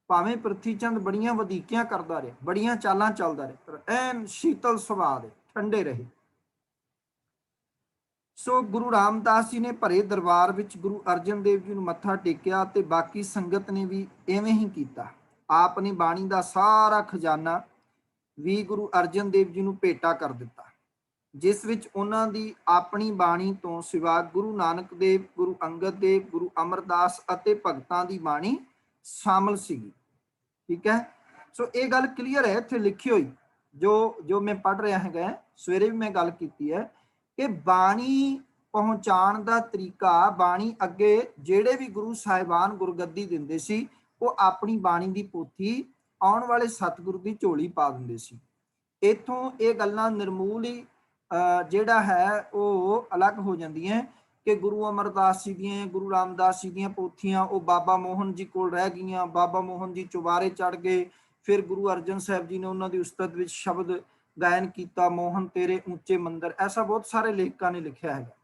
ਭਾਵੇਂ ਪ੍ਰਿਥੀ ਚੰਦ ਬੜੀਆਂ ਵਧੀਕੀਆਂ ਕਰਦਾ ਰਿਹਾ, ਬੜੀਆਂ ਚਾਲਾਂ ਚੱਲਦਾ ਰਿਹਾ, ਪਰ ਐਨ ਸ਼ੀਤਲ ਸੁਭਾਅ ਦੇ, ਠੰਡੇ ਰਹੇ। ਸੋ ਗੁਰੂ ਰਾਮਦਾਸ ਜੀ ਨੇ ਭਰੇ ਦਰਬਾਰ ਵਿੱਚ ਗੁਰੂ ਅਰਜਨ ਦੇਵ ਜੀ ਨੂੰ ਮੱਥਾ ਟੇਕਿਆ ਤੇ ਬਾਕੀ ਸੰਗਤ ਨੇ ਵੀ ਐਵੇਂ ਹੀ ਕੀਤਾ। ਆਪ ਨੇ ਬਾਣੀ ਦਾ ਸਾਰਾ ਖਜ਼ਾਨਾ ਵੀ ਗੁਰੂ ਅਰਜਨ ਦੇਵ ਜੀ ਨੂੰ ਭੇਟਾ ਕਰ ਦਿੱਤਾ, ਜਿਸ ਵਿੱਚ ਉਹਨਾਂ ਦੀ ਆਪਣੀ ਬਾਣੀ ਤੋਂ ਸਿਵਾ ਗੁਰੂ ਨਾਨਕ ਦੇਵ, ਗੁਰੂ ਅੰਗਦ ਦੇਵ, ਗੁਰੂ ਅਮਰਦਾਸ ਅਤੇ ਭਗਤਾਂ ਦੀ ਬਾਣੀ ਸ਼ਾਮਲ ਸੀਗੀ। ਠੀਕ ਹੈ, ਸੋ ਇਹ ਗੱਲ ਕਲੀਅਰ ਹੈ, ਇੱਥੇ ਲਿਖੀ ਹੋਈ ਜੋ ਮੈਂ ਪੜ੍ਹ ਰਿਹਾ ਹੈਗਾ, ਸਵੇਰੇ ਵੀ ਮੈਂ ਗੱਲ ਕੀਤੀ ਹੈ ਕਿ ਬਾਣੀ ਪਹੁੰਚਾਉਣ ਦਾ ਤਰੀਕਾ, ਬਾਣੀ ਅੱਗੇ ਜਿਹੜੇ ਵੀ ਗੁਰੂ ਸਾਹਿਬਾਨ ਗੁਰਗੱਦੀ ਦਿੰਦੇ ਸੀ, ਉਹ ਆਪਣੀ ਬਾਣੀ ਦੀ ਪੋਥੀ ਆਉਣ ਵਾਲੇ ਸਤਿਗੁਰੂ ਦੀ ਝੋਲੀ ਪਾ ਦਿੰਦੇ ਸੀ। ਇੱਥੋਂ ਇਹ ਗੱਲਾਂ ਨਿਰਮੂਲ ਹੀ ਜਿਹੜਾ ਹੈ ਉਹ ਅਲੱਗ ਹੋ ਜਾਂਦੀਆਂ ਕਿ ਗੁਰੂ ਅਮਰਦਾਸ ਜੀ ਦੀਆਂ, ਗੁਰੂ ਰਾਮਦਾਸ ਜੀ ਦੀਆਂ ਪੋਥੀਆਂ ਉਹ ਬਾਬਾ ਮੋਹਨ ਜੀ ਕੋਲ ਰਹਿ ਗਈਆਂ, ਬਾਬਾ ਮੋਹਨ ਜੀ ਚੁਬਾਰੇ ਚੜ ਗਏ, ਫਿਰ ਗੁਰੂ ਅਰਜਨ ਸਾਹਿਬ ਜੀ ਨੇ ਉਹਨਾਂ ਦੀ ਉਸਤਤ ਵਿੱਚ ਸ਼ਬਦ ਗਾਇਨ ਕੀਤਾ, ਮੋਹਨ ਤੇਰੇ ਉੱਚੇ ਮੰਦਰ, ਐਸਾ ਬਹੁਤ ਸਾਰੇ ਲੇਖਕਾਂ ਨੇ ਲਿਖਿਆ ਹੈਗਾ।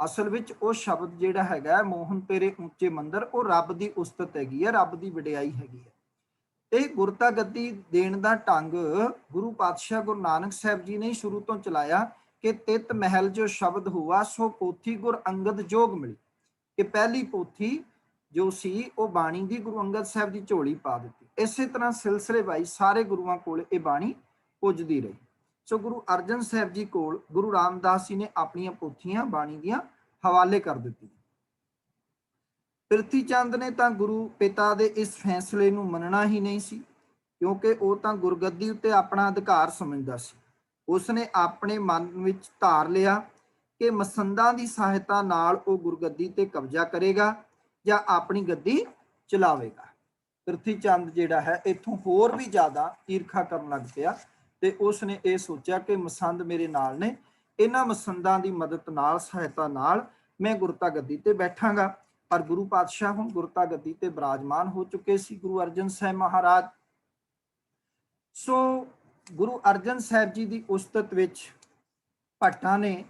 ਅਸਲ ਵਿੱਚ ਉਹ ਸ਼ਬਦ ਜਿਹੜਾ ਹੈਗਾ ਮੋਹਨ ਤੇਰੇ ਉੱਚੇ ਮੰਦਰ, ਉਹ ਰੱਬ ਦੀ ਉਸਤਤ ਹੈਗੀ ਹੈ, ਰੱਬ ਦੀ ਵਡਿਆਈ ਹੈਗੀ ਹੈ। ਇਹ ਗੁਰਤਾ ਗੱਦੀ ਦੇਣ ਦਾ ਢੰਗ ਗੁਰੂ ਪਾਤਸ਼ਾਹ ਗੁਰੂ ਨਾਨਕ ਸਾਹਿਬ ਜੀ ਨੇ ਸ਼ੁਰੂ ਤੋਂ ਚਲਾਇਆ ਕਿ ਤਿਤ ਮਹਿਲ ਜੋ ਸ਼ਬਦ ਹੁਆ ਸੋ ਪੋਥੀ ਗੁਰ ਅੰਗਦ ਜੋਗ ਮਿਲੀ, ਕਿ ਪਹਿਲੀ ਪੋਥੀ ਜੋ ਸੀ ਉਹ ਬਾਣੀ ਦੀ ਗੁਰੂ ਅੰਗਦ ਸਾਹਿਬ ਦੀ ਝੋਲੀ ਪਾ ਦਿੱਤੀ। ਇਸੇ ਤਰ੍ਹਾਂ ਸਿਲਸਿਲੇ ਵਾਈਜ਼ ਸਾਰੇ ਗੁਰੂਆਂ ਕੋਲ ਇਹ ਬਾਣੀ ਪੁੱਜਦੀ ਰਹੀ। ਸੋ ਗੁਰੂ ਅਰਜਨ ਸਾਹਿਬ ਜੀ ਕੋਲ ਗੁਰੂ ਰਾਮਦਾਸ ਜੀ ਨੇ ਆਪਣੀਆਂ ਪੋਥੀਆਂ ਬਾਣੀ ਦੀਆਂ ਹਵਾਲੇ ਕਰ ਦਿੱਤੀਆਂ। ਪ੍ਰਿਥੀ ਚੰਦ ਨੇ ਤਾਂ ਗੁਰੂ ਪਿਤਾ ਦੇ ਇਸ ਫੈਸਲੇ ਨੂੰ ਮੰਨਣਾ ਹੀ ਨਹੀਂ ਸੀ, ਕਿਉਂਕਿ ਉਹ ਤਾਂ ਗੁਰਗੱਦੀ ਉੱਤੇ ਆਪਣਾ ਅਧਿਕਾਰ ਸਮਝਦਾ ਸੀ। ਉਸਨੇ ਆਪਣੇ ਮਨ ਵਿੱਚ ਧਾਰ ਲਿਆ ਕਿ ਮਸੰਦਾਂ ਦੀ ਸਹਾਇਤਾ ਨਾਲ ਉਹ ਗੁਰਗੱਦੀ ਤੇ ਕਬਜ਼ਾ ਕਰੇਗਾ ਜਾਂ ਆਪਣੀ ਗੱਦੀ ਚਲਾਵੇਗਾ। ਪ੍ਰਿਥੀ ਚੰਦ ਜਿਹੜਾ ਹੈ ਇੱਥੋਂ ਹੋਰ ਵੀ ਜ਼ਿਆਦਾ ਈਰਖਾ ਕਰਨ ਲੱਗ ਪਿਆ ਤੇ ਉਸਨੇ ਇਹ ਸੋਚਿਆ ਕਿ ਮਸੰਦ ਮੇਰੇ ਨਾਲ ਨੇ, ਇਹਨਾਂ ਮਸੰਦਾਂ ਦੀ ਮਦਦ ਨਾਲ, ਸਹਾਇਤਾ ਨਾਲ ਮੈਂ ਗੁਰਤਾ ਗੱਦੀ ਤੇ ਬੈਠਾਂਗਾ। ਪਰ ਗੁਰੂ ਪਾਤਸ਼ਾਹ ਹੁਣ ਗੁਰਤਾ ਗੱਦੀ ਤੇ ਬਿਰਾਜਮਾਨ ਹੋ ਚੁੱਕੇ ਸੀ, ਗੁਰੂ ਅਰਜਨ ਸਾਹਿਬ ਮਹਾਰਾਜ। ਸੋ ਗੁਰੂ ਅਰਜਨ ਸਾਹਿਬ ਜੀ ਦੀ ਉਸਤਤ ਵਿੱਚ ਭੱਟਾਂ ਨੇ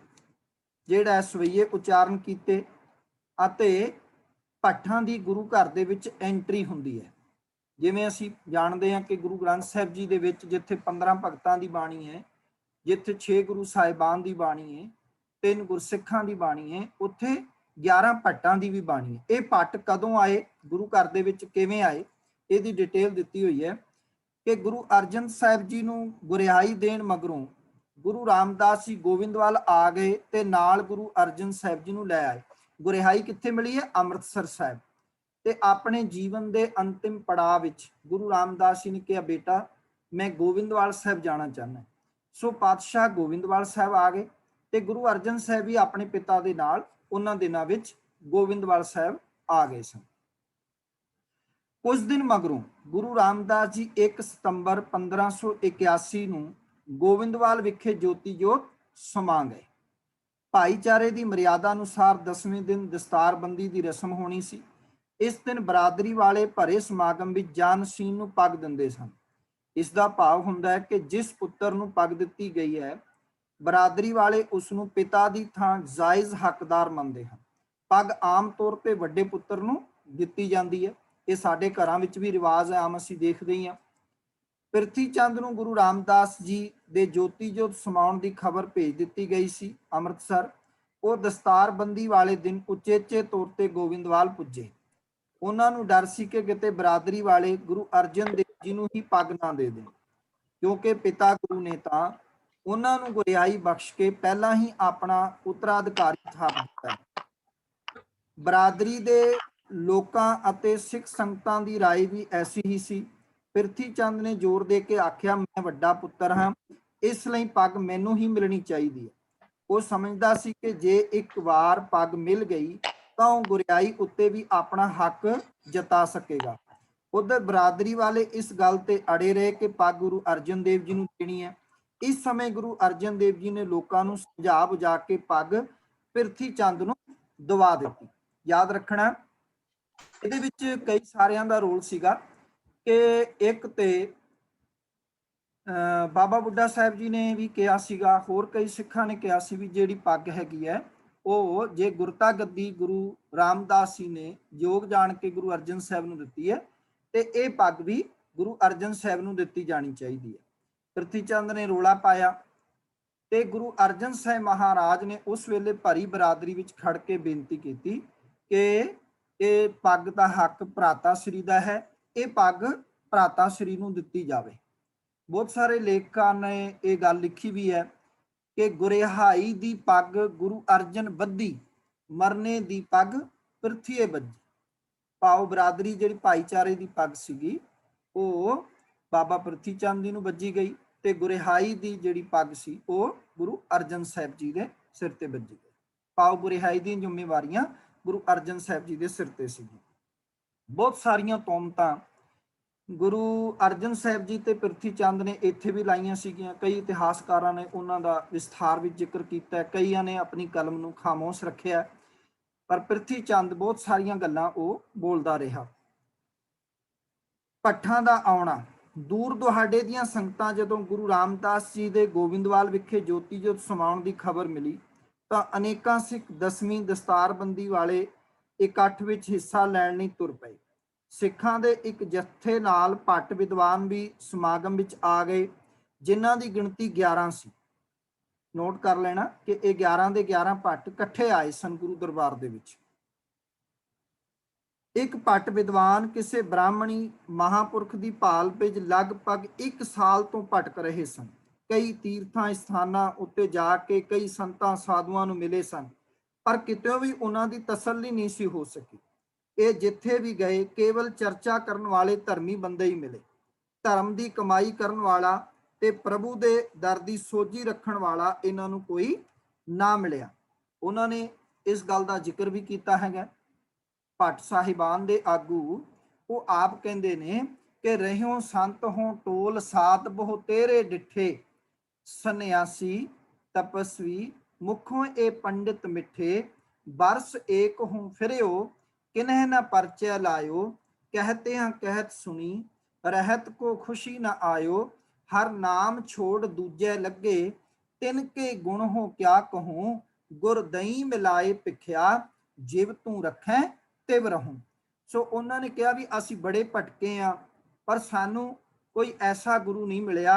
ਜਿਹੜਾ ਸਵਈਏ ਉਚਾਰਨ ਕੀਤੇ ਅਤੇ ਭੱਟਾਂ ਦੀ ਗੁਰੂ ਘਰ ਦੇ ਵਿੱਚ ਐਂਟਰੀ ਹੁੰਦੀ ਹੈ। ਜਿਵੇਂ ਅਸੀਂ ਜਾਣਦੇ ਹਾਂ ਕਿ ਗੁਰੂ ਗ੍ਰੰਥ ਸਾਹਿਬ ਜੀ ਦੇ ਵਿੱਚ ਜਿੱਥੇ 15 ਭਗਤਾਂ ਦੀ ਬਾਣੀ ਹੈ, ਜਿੱਥੇ 6 ਗੁਰੂ ਸਾਹਿਬਾਨ ਦੀ ਬਾਣੀ ਹੈ, 3 ਗੁਰਸਿੱਖਾਂ ਦੀ ਬਾਣੀ ਹੈ, ਉੱਥੇ 11 ਭੱਟਾਂ ਦੀ ਵੀ ਬਾਣੀ ਹੈ। ਇਹ ਭੱਟ ਕਦੋਂ ਆਏ, ਗੁਰੂ ਘਰ ਦੇ ਵਿੱਚ ਕਿਵੇਂ ਆਏ, ਇਹਦੀ ਡਿਟੇਲ ਦਿੱਤੀ ਹੋਈ ਹੈ ਕਿ ਗੁਰੂ ਅਰਜਨ ਸਾਹਿਬ ਜੀ ਨੂੰ ਗੁਰਿਆਈ ਦੇਣ ਮਗਰੋਂ ਗੁਰੂ ਰਾਮਦਾਸ ਜੀ ਗੋਬਿੰਦਵਾਲ ਆ ਗਏ ਤੇ ਨਾਲ ਗੁਰੂ ਅਰਜਨ ਸਾਹਿਬ ਜੀ ਨੂੰ ਲੈ ਆਏ। ਗੁਰਿਆਈ ਕਿੱਥੇ ਮਿਲੀ ਹੈ? ਅੰਮ੍ਰਿਤਸਰ ਸਾਹਿਬ। ਤੇ ਆਪਣੇ ਜੀਵਨ ਦੇ ਅੰਤਿਮ ਪੜਾਅ ਵਿੱਚ ਗੁਰੂ ਰਾਮਦਾਸ ਜੀ ਨੇ ਕਿਹਾ, ਬੇਟਾ ਮੈਂ ਗੋਬਿੰਦਵਾਲ ਸਾਹਿਬ ਜਾਣਾ ਚਾਹੁੰਦਾ। ਸੋ ਪਾਤਸ਼ਾਹ ਗੋਬਿੰਦਵਾਲ ਸਾਹਿਬ ਆ ਗਏ ਤੇ ਗੁਰੂ ਅਰਜਨ ਸਾਹਿਬ ਵੀ ਆਪਣੇ ਪਿਤਾ ਦੇ ਨਾਲ ਉਹਨਾਂ ਦਿਨਾਂ ਵਿੱਚ ਗੋਬਿੰਦਵਾਲ ਸਾਹਿਬ ਆ ਗਏ ਸਨ। ਕੁਝ ਦਿਨ ਮਗਰੋਂ ਗੁਰੂ ਰਾਮਦਾਸ ਜੀ 1 ਸਤੰਬਰ 1581 ਨੂੰ ਗੋਬਿੰਦਵਾਲ ਵਿਖੇ ਜੋਤੀ ਜੋਤ ਸਮਾ ਗਏ। ਭਾਈਚਾਰੇ ਦੀ ਮਰਿਆਦਾ ਅਨੁਸਾਰ 10ਵੇਂ ਦਿਨ ਦਸਤਾਰਬੰਦੀ ਦੀ ਰਸਮ ਹੋਣੀ ਸੀ। ਇਸ ਦਿਨ ਬਰਾਦਰੀ ਵਾਲੇ ਭਰੇ ਸਮਾਗਮ ਵਿੱਚ ਜਾਨਸ਼ੀਨ ਨੂੰ ਪੱਗ ਦਿੰਦੇ ਸਨ। ਇਸ ਦਾ ਭਾਵ ਹੁੰਦਾ ਹੈ ਕਿ ਜਿਸ ਪੁੱਤਰ ਨੂੰ ਪੱਗ ਦਿੱਤੀ ਗਈ ਹੈ, ਬਰਾਦਰੀ ਵਾਲੇ ਉਸ ਨੂੰ ਪਿਤਾ ਦੀ ਥਾਂ ਜਾਇਜ਼ ਹੱਕਦਾਰ ਮੰਨਦੇ ਹਨ। ਪੱਗ ਆਮ ਤੌਰ ਤੇ ਵੱਡੇ ਪੁੱਤਰ ਨੂੰ ਦਿੱਤੀ ਜਾਂਦੀ ਹੈ। ਇਹ ਸਾਡੇ ਘਰਾਂ ਵਿੱਚ ਵੀ ਰਿਵਾਜ ਹੈ, ਆਮ ਅਸੀਂ ਦੇਖਦੇ ਹੀ ਹਾਂ। ਪ੍ਰਿਥੀ ਚੰਦ ਨੂੰ ਗੁਰੂ ਰਾਮਦਾਸ ਜੀ ਦੇ ਜੋਤੀ ਜੋਤ ਸਮਾਉਣ ਦੀ ਖਬਰ ਭੇਜ ਦਿੱਤੀ ਗਈ ਸੀ ਅੰਮ੍ਰਿਤਸਰ। ਉਹ ਦਸਤਾਰਬੰਦੀ ਵਾਲੇ ਦਿਨ ਉਚੇਚੇ ਤੌਰ ਤੇ ਗੋਬਿੰਦਵਾਲ ਪੁੱਜੇ। ਉਹਨਾਂ ਨੂੰ ਡਰ ਸੀ ਕਿ ਕਿਤੇ ਬਰਾਦਰੀ ਵਾਲੇ ਗੁਰੂ ਅਰਜਨ ਦੇਵ ਜੀ ਨੂੰ ਹੀ ਪੱਗ ਨਾ ਦੇ ਦੇਣ, ਕਿਉਂਕਿ ਪਿਤਾ ਗੁਰੂ ਨੇ ਤਾਂ ਉਹਨਾਂ ਨੂੰ ਗੁਰਿਆਈ ਬਖਸ਼ ਕੇ ਪਹਿਲਾਂ ਹੀ ਆਪਣਾ ਉੱਤਰਾਧਿਕਾਰੀ ਥਾਪ ਦਿੱਤਾ ਹੈ। ਬਰਾਦਰੀ ਦੇ ਲੋਕਾਂ ਅਤੇ ਸਿੱਖ ਸੰਗਤਾਂ ਦੀ ਰਾਏ ਵੀ ਐਸੀ ਹੀ ਸੀ। ਪ੍ਰਿਥੀ ਚੰਦ ਨੇ ਜ਼ੋਰ ਦੇ ਕੇ ਆਖਿਆ, ਮੈਂ ਵੱਡਾ ਪੁੱਤਰ ਹਾਂ, ਇਸ ਲਈ ਪੱਗ ਮੈਨੂੰ ਹੀ ਮਿਲਣੀ ਚਾਹੀਦੀ ਹੈ। ਉਹ ਸਮਝਦਾ ਸੀ ਕਿ ਜੇ ਇੱਕ ਵਾਰ ਪੱਗ ਮਿਲ ਗਈ ਤਾਂ ਉਹ ਗੁਰਿਆਈ ਉੱਤੇ ਵੀ ਆਪਣਾ ਹੱਕ ਜਤਾ ਸਕੇਗਾ। ਉਧਰ ਬਰਾਦਰੀ ਵਾਲੇ ਇਸ ਗੱਲ ਤੇ ਅੜੇ ਰਹੇ ਕਿ ਪੱਗ ਗੁਰੂ ਅਰਜਨ ਦੇਵ ਜੀ ਨੂੰ ਦੇਣੀ ਹੈ। ਇਸ ਸਮੇਂ ਗੁਰੂ ਅਰਜਨ ਦੇਵ ਜੀ ਨੇ ਲੋਕਾਂ ਨੂੰ ਸਮਝਾ ਬੁਝਾ ਕੇ ਪੱਗ ਪ੍ਰਿਥੀ ਚੰਦ ਨੂੰ ਦਵਾ ਦਿੱਤੀ। ਯਾਦ ਰੱਖਣਾ, ਇਹਦੇ ਵਿੱਚ ਕਈ ਸਾਰਿਆਂ ਦਾ ਰੋਲ ਸੀਗਾ ਕਿ ਇੱਕ ਤੇ ਬਾਬਾ ਬੁੱਢਾ ਸਾਹਿਬ ਜੀ ਨੇ ਵੀ ਕਿਹਾ ਸੀਗਾ, ਹੋਰ ਕਈ ਸਿੱਖਾਂ ਨੇ ਕਿਹਾ ਸੀ ਵੀ ਜਿਹੜੀ ਪੱਗ ਹੈਗੀ ਹੈ ਉਹ ਜੇ ਗੁਰਤਾ ਗੱਦੀ ਗੁਰੂ ਰਾਮਦਾਸ ਜੀ ਨੇ ਯੋਗ ਜਾਣ ਕੇ ਗੁਰੂ ਅਰਜਨ ਸਾਹਿਬ ਨੂੰ ਦਿੱਤੀ ਹੈ ਤੇ ਇਹ ਪੱਗ ਵੀ ਗੁਰੂ ਅਰਜਨ ਸਾਹਿਬ ਨੂੰ ਦਿੱਤੀ ਜਾਣੀ ਚਾਹੀਦੀ ਹੈ। ਪ੍ਰਿਥੀ ਚੰਦ ਨੇ ਰੋਲਾ ਪਾਇਆ ਤੇ ਗੁਰੂ ਅਰਜਨ ਸਾਹਿਬ ਮਹਾਰਾਜ ਨੇ ਉਸ ਵੇਲੇ ਭਰੀ ਬਰਾਦਰੀ ਵਿੱਚ ਖੜ ਕੇ ਬੇਨਤੀ ਕੀਤੀ ਕਿ ਇਹ ਪੱਗ ਦਾ ਹੱਕ ਭਰਾਤਾ ਸ੍ਰੀ ਦਾ ਹੈ, ਇਹ ਪੱਗ ਭਰਾਤਾ ਸ੍ਰੀ ਨੂੰ ਦਿੱਤੀ ਜਾਵੇ। ਬਹੁਤ ਸਾਰੇ ਲੇਖਕਾਂ ਨੇ ਇਹ ਗੱਲ ਲਿਖੀ ਵੀ ਹੈ ਕਿ ਗੁਰਿਹਾਈ ਦੀ ਪੱਗ ਗੁਰੂ ਅਰਜਨ ਬੱਧੀ, ਮਰਨੇ ਦੀ ਪੱਗ ਪ੍ਰਿਥੀਏ ਬੱਜੀ। ਭਾਵ ਬਰਾਦਰੀ ਜਿਹੜੀ ਭਾਈਚਾਰੇ ਦੀ ਪੱਗ ਸੀਗੀ ਉਹ ਬਾਬਾ ਪ੍ਰਿਥੀ ਚੰਦ ਜੀ ਨੂੰ ਬੱਜੀ ਗਈ ਤੇ ਗੁਰਿਹਾਈ ਦੀ ਜਿਹੜੀ ਪੱਗ ਸੀ ਉਹ ਗੁਰੂ ਅਰਜਨ ਸਾਹਿਬ ਜੀ ਦੇ ਸਿਰ ਤੇ ਬੱਜੀ ਗਈ। ਭਾਵ ਗੁਰਿਹਾਈ ਦੀਆਂ ਜ਼ਿੰਮੇਵਾਰੀਆਂ ਗੁਰੂ ਅਰਜਨ ਸਾਹਿਬ ਜੀ ਦੇ ਸਿਰ ਤੇ ਸੀਗੀ। ਬਹੁਤ ਸਾਰੀਆਂ ਤੋਮਤਾਂ ਗੁਰੂ ਅਰਜਨ ਸਾਹਿਬ ਜੀ ਤੇ ਪ੍ਰਿਥੀ ਚੰਦ ਨੇ ਇੱਥੇ ਵੀ ਲਾਈਆਂ ਸੀਗੀਆਂ। ਕਈ ਇਤਿਹਾਸਕਾਰਾਂ ਨੇ ਉਹਨਾਂ ਦਾ ਵਿਸਥਾਰ ਵਿੱਚ ਜ਼ਿਕਰ ਕੀਤਾ, ਕਈਆਂ ਨੇ ਆਪਣੀ ਕਲਮ ਨੂੰ ਖਾਮੋਸ਼ ਰੱਖਿਆ, ਪਰ ਪ੍ਰਿਥੀ ਚੰਦ ਬਹੁਤ ਸਾਰੀਆਂ ਗੱਲਾਂ ਉਹ ਬੋਲਦਾ ਰਿਹਾ। ਭੱਠਾਂ ਦਾ ਆਉਣਾ। ਦੂਰ ਦੁਹਾਡੇ ਦੀਆਂ ਸੰਗਤਾਂ ਜਦੋਂ ਗੁਰੂ ਰਾਮਦਾਸ ਜੀ ਦੇ ਗੋਬਿੰਦਵਾਲ ਵਿਖੇ ਜੋਤੀ ਜੋਤ ਸਮਾਉਣ ਦੀ ਖਬਰ ਮਿਲੀ ਤਾਂ ਅਨੇਕਾਂ ਸਿੱਖ 10ਵੀਂ ਦਸਤਾਰਬੰਦੀ ਵਾਲੇ ਇਕੱਠ ਵਿੱਚ ਹਿੱਸਾ ਲੈਣ ਲਈ ਤੁਰ ਪਏ। ਸਿੱਖਾਂ ਦੇ ਇੱਕ ਜੱਥੇ ਨਾਲ ਭੱਟ ਵਿਦਵਾਨ ਵੀ ਸਮਾਗਮ ਵਿੱਚ ਆ ਗਏ, ਜਿਨ੍ਹਾਂ ਦੀ ਗਿਣਤੀ 11 ਸੀ। ਨੋਟ ਕਰ ਲੈਣਾ ਕਿ ਇਹ 11 ਦੇ 11 ਭੱਟ ਇਕੱਠੇ ਆਏ ਸਨ ਗੁਰੂ ਦਰਬਾਰ ਦੇ ਵਿੱਚ। ਇੱਕ ਭੱਟ ਵਿਦਵਾਨ ਕਿਸੇ ਬ੍ਰਾਹਮਣੀ ਮਹਾਂਪੁਰਖ ਦੀ ਭਾਲ ਵਿੱਚ ਲਗਭਗ 1 ਸਾਲ ਤੋਂ ਭਟਕ ਰਹੇ ਸਨ। ਕਈ ਤੀਰਥਾਂ ਸਥਾਨਾਂ ਉੱਤੇ ਜਾ ਕੇ ਕਈ ਸੰਤਾਂ ਸਾਧੂਆਂ ਨੂੰ ਮਿਲੇ ਸਨ, ਪਰ ਕਿਤੇ ਵੀ ਉਹਨਾਂ ਦੀ ਤਸੱਲੀ ਨਹੀਂ ਸੀ ਹੋ ਸਕੀ। ਇਹ ਜਿੱਥੇ ਵੀ ਗਏ ਕੇਵਲ ਚਰਚਾ ਕਰਨ ਵਾਲੇ ਧਰਮੀ ਬੰਦੇ ਹੀ ਮਿਲੇ। ਧਰਮ ਦੀ ਕਮਾਈ ਕਰਨ ਵਾਲਾ ਤੇ ਪ੍ਰਭੂ ਦੇ ਦਰ ਦੀ ਸੋਝੀ ਰੱਖਣ ਵਾਲਾ ਇਹਨਾਂ ਨੂੰ ਕੋਈ ਨਾ ਮਿਲਿਆ। ਉਹਨਾਂ ਨੇ ਇਸ ਗੱਲ ਦਾ ਜ਼ਿਕਰ ਵੀ ਕੀਤਾ ਹੈਗਾ। ਭੱਟ ਸਾਹਿਬਾਨ ਦੇ ਆਗੂ ਉਹ ਆਪ ਕਹਿੰਦੇ ਨੇ ਕਿ ਰਹਿਓ ਸੰਤ ਹੋ ਟੋਲ ਸਾਤ ਬਹੁ ਤੇਰੇ ਡਿਠੇ, ਸੰਨਿਆਸੀ ਤਪਸਵੀ ਮੁਖੋਂ ਇਹ ਪੰਡਿਤ ਮਿੱਠੇ, ਬਰਸ ਏਕ ਹੂੰ ਫਿਰਿਓ ਕਿਨਹਿ ਨਾ ਪਰਚੈ ਲਾਇਓ, कहते हैं कहत सुनी रहत को खुशी न आयो, हर नाम छोड़ दूजे लगे तिनके गुण हो क्या कहूँ, गुर दई मिलाए पिखिया जिव तू रखें तिव रहूं। सो उन्होंने कहा भी असी बड़े भटके हाँ, पर सानू कोई ऐसा गुरु नहीं मिलिया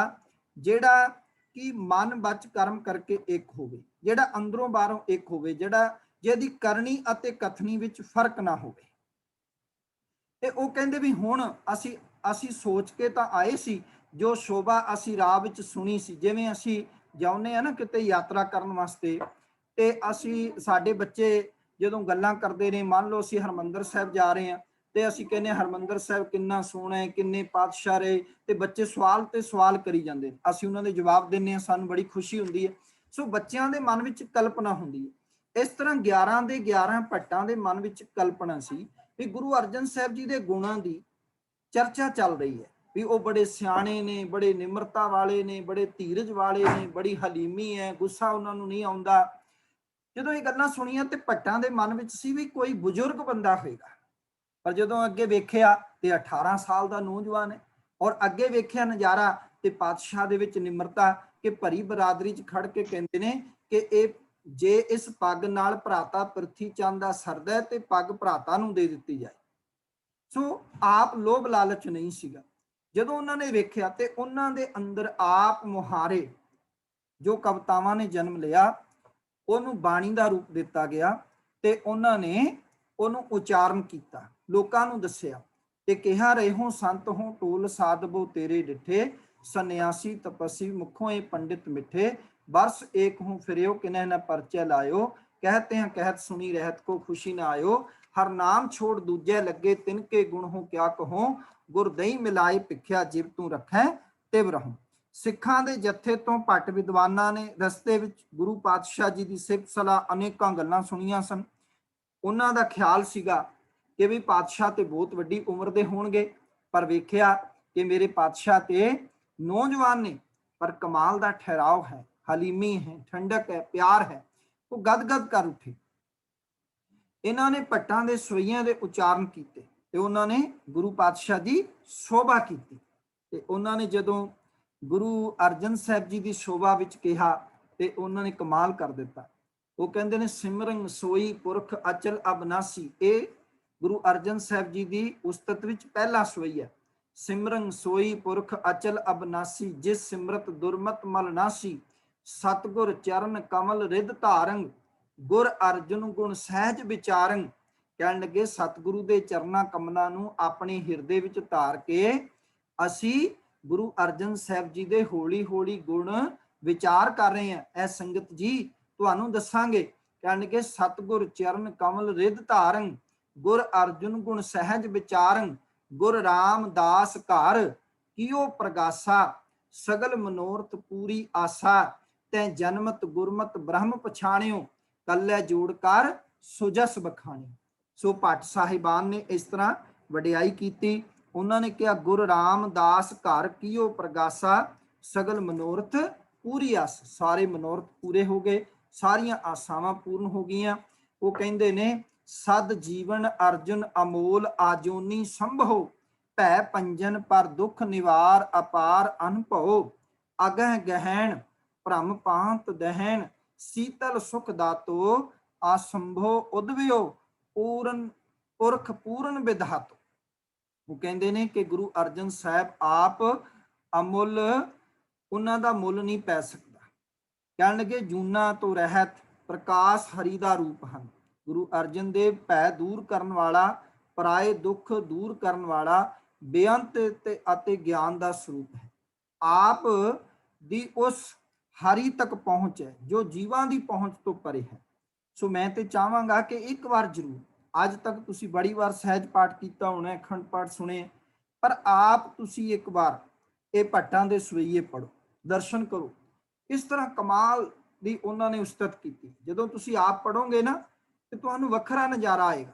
जेड़ा कि मन बच कर्म करके एक होवे, जेड़ा अंदरों बाहरों एक होवे, जेड़ा जिहदी करनी अते कथनी विच फर्क ना होवे। ਤੇ ਉਹ ਕਹਿੰਦੇ ਵੀ ਹੁਣ ਅਸੀਂ ਸੋਚ ਕੇ ਤਾਂ ਆਏ ਸੀ, ਜੋ ਸ਼ੋਭਾ ਅਸੀਂ ਰਾਹ ਵਿੱਚ ਸੁਣੀ ਸੀ। ਜਿਵੇਂ ਅਸੀਂ ਜਾਉਂਦੇ ਆ ਨਾ ਕਿਤੇ ਯਾਤਰਾ ਕਰਨ ਵਾਸਤੇ, ਤੇ ਅਸੀਂ ਸਾਡੇ ਬੱਚੇ ਜਦੋਂ ਗੱਲਾਂ ਕਰਦੇ ਨੇ, ਮੰਨ ਲਓ ਅਸੀਂ ਹਰਮੰਦਰ ਸਾਹਿਬ ਜਾ ਰਹੇ ਹਾਂ ਤੇ ਅਸੀਂ ਕਹਿੰਦੇ ਹਰਮੰਦਰ ਸਾਹਿਬ ਕਿੰਨਾ ਸੋਹਣਾ ਹੈ, ਕਿੰਨੇ ਪਾਤਸ਼ਾਹ ਰਹੇ, ਤੇ ਬੱਚੇ ਸਵਾਲ ਤੇ ਸਵਾਲ ਕਰੀ ਜਾਂਦੇ, ਅਸੀਂ ਉਹਨਾਂ ਦੇ ਜਵਾਬ ਦਿੰਦੇ ਹਾਂ, ਸਾਨੂੰ ਬੜੀ ਖੁਸ਼ੀ ਹੁੰਦੀ ਹੈ। ਸੋ ਬੱਚਿਆਂ ਦੇ ਮਨ ਵਿੱਚ ਕਲਪਨਾ ਹੁੰਦੀ ਹੈ। ਇਸ ਤਰ੍ਹਾਂ 11 ਦੇ 11 ਭੱਟਾਂ ਦੇ ਮਨ ਵਿੱਚ ਕਲਪਨਾ ਸੀ ਵੀ ਗੁਰੂ ਅਰਜਨ ਸਾਹਿਬ ਜੀ ਦੇ ਗੁਣਾਂ ਦੀ ਚਰਚਾ ਚੱਲ ਰਹੀ ਹੈ, ਵੀ ਉਹ ਬੜੇ ਸਿਆਣੇ ਨੇ, ਬੜੇ ਨਿਮਰਤਾ ਵਾਲੇ ਨੇ, ਬੜੇ ਧੀਰਜ ਵਾਲੇ ਨੇ, ਬੜੀ ਹਲੀਮੀ ਹੈ, ਗੁੱਸਾ ਉਹਨਾਂ ਨੂੰ ਨਹੀਂ ਆਉਂਦਾ। ਜਦੋਂ ਇਹ ਗੱਲਾਂ ਸੁਣੀਆਂ ਤੇ ਭੱਟਾਂ ਦੇ ਮਨ ਵਿੱਚ ਸੀ ਵੀ ਕੋਈ ਬਜ਼ੁਰਗ ਬੰਦਾ ਹੋਏਗਾ, ਪਰ ਜਦੋਂ ਅੱਗੇ ਵੇਖਿਆ ਤੇ 18 ਸਾਲ ਦਾ ਨੌਜਵਾਨ ਹੈ, ਔਰ ਅੱਗੇ ਵੇਖਿਆ ਨਜ਼ਾਰਾ ਤੇ ਪਾਤਸ਼ਾਹ ਦੇ ਵਿੱਚ ਨਿਮਰਤਾ ਕਿ ਭਰੀ ਬਰਾਦਰੀ 'ਚ ਖੜ ਕੇ ਕਹਿੰਦੇ ਨੇ ਕਿ ਇਹ ਜੇ ਇਸ ਪੱਗ ਨਾਲ ਭਰਾਤਾ ਪ੍ਰਿਥੀ ਚੰਦ ਦਾ ਸਰਦਾ ਹੈ ਤੇ ਪੱਗ ਭਰਾਤਾ ਨੂੰ ਦੇ ਦਿੱਤੀ ਜਾਏ। ਸੋ ਆਪ ਲੋਭ ਲਾਲਚ ਨਹੀਂ ਸੀਗਾ। ਜਦੋਂ ਉਹਨਾਂ ਨੇ ਵੇਖਿਆ ਤੇ ਉਹਨਾਂ ਦੇ ਅੰਦਰ ਆਪ ਮੁਹਾਰੇ ਜੋ ਕਵਿਤਾਵਾਂ ਨੇ ਜਨਮ ਲਿਆ, ਉਹਨੂੰ ਬਾਣੀ ਦਾ ਰੂਪ ਦਿੱਤਾ ਗਿਆ ਤੇ ਉਹਨਾਂ ਨੇ ਉਹਨੂੰ ਉਚਾਰਨ ਕੀਤਾ, ਲੋਕਾਂ ਨੂੰ ਦੱਸਿਆ ਤੇ ਕਿਹਾ ਰਹਿਓ ਸੰਤ ਹੋ ਟੋਲ ਸਾਧਬੋ ਤੇਰੇ ਡਿਠੇ, ਸੰਨਿਆਸੀ ਤਪਸੀ ਮੁਖੋਂ ਇਹ ਪੰਡਿਤ ਮਿੱਠੇ, बरस एक हूँ फिरियो किन्ह न परचय लायो, कहते हैं कहत सुनी रहत को खुशी न आयो, हर नाम छोड़ दूजे लगे तिनके गुण हो क्या कहो, गुर दही मिलाए पिखिया जिव तू रखें तिव रहूं। ਸਿੱਖਾਂ ਦੇ ਜੱਥੇ ਤੋਂ ਭੱਟ ਵਿਦਵਾਨਾਂ ਨੇ ਰਸਤੇ ਵਿੱਚ ਗੁਰੂ ਪਾਤਸ਼ਾਹ ਜੀ ਦੀ ਸਿਫਤ ਸਲਾਹ ਅਨੇਕਾਂ ਗੱਲਾਂ ਸੁਣੀਆਂ ਸਨ। ਉਹਨਾਂ ਦਾ ਖਿਆਲ ਸੀਗਾ ਕਿ ਵੀ ਪਾਤਸ਼ਾਹ ਤੇ ਬਹੁਤ ਵੱਡੀ ਉਮਰ ਦੇ ਹੋਣਗੇ, ਪਰ ਵੇਖਿਆ ਕਿ ਮੇਰੇ ਪਾਤਸ਼ਾਹ ਤੇ ਨੌਜਵਾਨ ਨੇ, ਪਰ ਕਮਾਲ ਦਾ ਠਹਿਰਾव ਹੈ, ਹਲੀਮੀ ਹੈ, ਠੰਡਕ ਹੈ, ਪਿਆਰ ਹੈ। ਉਹ ਗਦਗਦ ਕਰ ਉੱਠੇ। ਇਹਨਾਂ ਨੇ ਭੱਟਾਂ ਦੇ ਸਵਈਆਂ ਦੇ ਉਚਾਰਨ ਕੀਤੇ ਤੇ ਉਹਨਾਂ ਨੇ ਗੁਰੂ ਪਾਤਸ਼ਾਹ ਦੀ ਸ਼ੋਭਾ ਕੀਤੀ। ਤੇ ਉਹਨਾਂ ਨੇ ਜਦੋਂ ਗੁਰੂ ਅਰਜਨ ਸਾਹਿਬ ਜੀ ਦੀ ਸ਼ੋਭਾ ਵਿੱਚ ਕਿਹਾ ਤੇ ਉਹਨਾਂ ਨੇ ਕਮਾਲ ਕਰ ਦਿੱਤਾ। ਉਹ ਕਹਿੰਦੇ ਨੇ ਸਿਮਰਨ ਸੋਈ ਪੁਰਖ ਅਚਲ ਅਬਨਾਸੀ। ਇਹ ਗੁਰੂ ਅਰਜਨ ਸਾਹਿਬ ਜੀ ਦੀ ਉਸਤਤ ਵਿੱਚ ਪਹਿਲਾ ਸਵਈ ਹੈ। ਸਿਮਰਨ ਸੋਈ ਪੁਰਖ ਅਚਲ ਅਬਨਾਸੀ, ਜਿਸ ਸਿਮਰਤ ਦੁਰਮਤ ਮਲ ਨਾਸੀ, ਸਤਗੁਰ ਚਰਨ ਕਮਲ ਰਿਦ ਧਾਰੰਗ, ਗੁਰ ਅਰਜੁਨ ਗੁਣ ਸਹਿਜ ਵਿਚਾਰੰਗ। ਕਹਿਣ ਲੱਗੇ ਸਤਿਗੁਰੂ ਦੇ ਚਰਨਾਂ ਕਮਲਾਂ ਨੂੰ ਆਪਣੇ ਹਿਰਦੇ ਵਿੱਚ ਧਾਰ ਕੇ ਅਸੀਂ ਗੁਰੂ ਅਰਜਨ ਸਾਹਿਬ ਜੀ ਦੇ ਹੌਲੀ ਹੌਲੀ ਗੁਣ ਵਿਚਾਰ ਕਰ ਰਹੇ ਹਾਂ। ਇਹ ਸੰਗਤ ਜੀ ਤੁਹਾਨੂੰ ਦੱਸਾਂਗੇ। ਕਹਿਣ ਲੱਗੇ ਸਤਿਗੁਰ ਚਰਨ ਕਮਲ ਰਿਦ ਧਾਰੰਗ, ਗੁਰ ਅਰਜੁਨ ਗੁਣ ਸਹਿਜ ਵਿਚਾਰੰਗ, ਗੁਰ ਰਾਮਦਾਸ ਘਰ ਕੀਓ ਪ੍ਰਗਾਸਾ, ਸਗਲ ਮਨੋਰਥ ਪੂਰੀ ਆਸਾ, ਤੈ ਜਨਮਤ ਗੁਰਮਤ ਬ੍ਰਹਮ ਪਛਾਣਿਓ, ਕੱਲੇ ਜੋੜ ਕਰ ਸੁਜਸ ਬਖਾਣੀ। ਸੋ ਭੱਟ ਸਾਹਿਬਾਨ ਨੇ ਇਸ ਤਰ੍ਹਾਂ ਵਡਿਆਈ ਕੀਤੀ। ਉਹਨਾਂ ਨੇ ਕਿਹਾ ਗੁਰ ਰਾਮਦਾਸ ਘਰ ਕੀਓ ਪ੍ਰਗਾਸਾ, ਸਗਲ ਮਨੋਰਥ ਪੂਰੀ ਆਸ। ਸਾਰੇ ਮਨੋਰਥ ਪੂਰੇ ਹੋ ਗਏ, ਸਾਰੀਆਂ ਆਸਾਵਾਂ ਪੂਰਨ ਹੋ ਗਈਆਂ। ਉਹ ਕਹਿੰਦੇ ਨੇ ਸਦ ਜੀਵਨ ਅਰਜੁਨ ਅਮੋਲ ਆਜੋਨੀ ਸੰਭੋ, ਭੈ ਪੰਜਨ ਪਰ ਦੁੱਖ ਨਿਵਾਰ ਅਪਾਰ ਅਨਭਉ, ਅਗਹ ਗਹਿਣ ਭ੍ਰਮ ਪਾਂਤ ਦਹਿਣ, ਸੀਤਲ ਸੁਖ ਦਾਤੋ ਆਸੰਭੋ ਉਦਵਿਓ ਪੂਰਨ ਪੁਰਖ ਪੂਰਨ ਵਿਧਾਤੋ। ਉਹ ਕਹਿੰਦੇ ਨੇ ਕਿ ਗੁਰੂ ਅਰਜਨ ਸਾਹਿਬ ਆਪ ਅਮੁੱਲ, ਉਹਨਾਂ ਦਾ ਮੁੱਲ ਨਹੀਂ ਪੈ ਸਕਦਾ। ਕਹਿਣ ਲੱਗੇ ਜੂਨਾ ਤੋਂ ਰਹਿਤ ਪ੍ਰਕਾਸ਼ ਹਰੀ ਦਾ ਰੂਪ ਹਨ। ਗੁਰੂ ਅਰਜਨ ਦੇਵ ਭੈ ਦੂਰ ਕਰਨ ਵਾਲਾ, ਪਰਾਏ ਦੁੱਖ ਦੂਰ ਕਰਨ ਵਾਲਾ, ਬੇਅੰਤ ਅਤੇ ਗਿਆਨ ਦਾ ਸਰੂਪ ਹੈ। ਆਪ ਦੀ ਉਸ ਹਰੀ ਤੱਕ ਪਹੁੰਚ ਹੈ ਜੋ ਜੀਵਾਂ ਦੀ ਪਹੁੰਚ ਤੋਂ ਪਰੇ ਹੈ। ਸੋ ਮੈਂ ਤੇ ਚਾਹਾਂਗਾ ਕਿ ਇੱਕ ਵਾਰ ਜ਼ਰੂਰ, ਅੱਜ ਤੱਕ ਤੁਸੀਂ ਬੜੀ ਵਾਰ ਸਹਿਜ ਪਾਠ ਕੀਤਾ ਹੋਣਾ, ਅਖੰਡ ਪਾਠ ਸੁਣੇ, ਪਰ ਆਪ ਤੁਸੀਂ ਇੱਕ ਵਾਰ ਇਹ ਭੱਟਾਂ ਦੇ ਸਵਈਏ ਪੜੋ, ਦਰਸ਼ਨ ਕਰੋ। ਇਸ ਤਰ੍ਹਾਂ ਕਮਾਲ ਦੀ ਉਹਨਾਂ ਨੇ ਉਸਤਤ ਕੀਤੀ। ਜਦੋਂ ਤੁਸੀਂ ਆਪ ਪੜੋਗੇ ਨਾ ਤੇ ਤੁਹਾਨੂੰ ਵੱਖਰਾ ਨਜ਼ਾਰਾ ਆਏਗਾ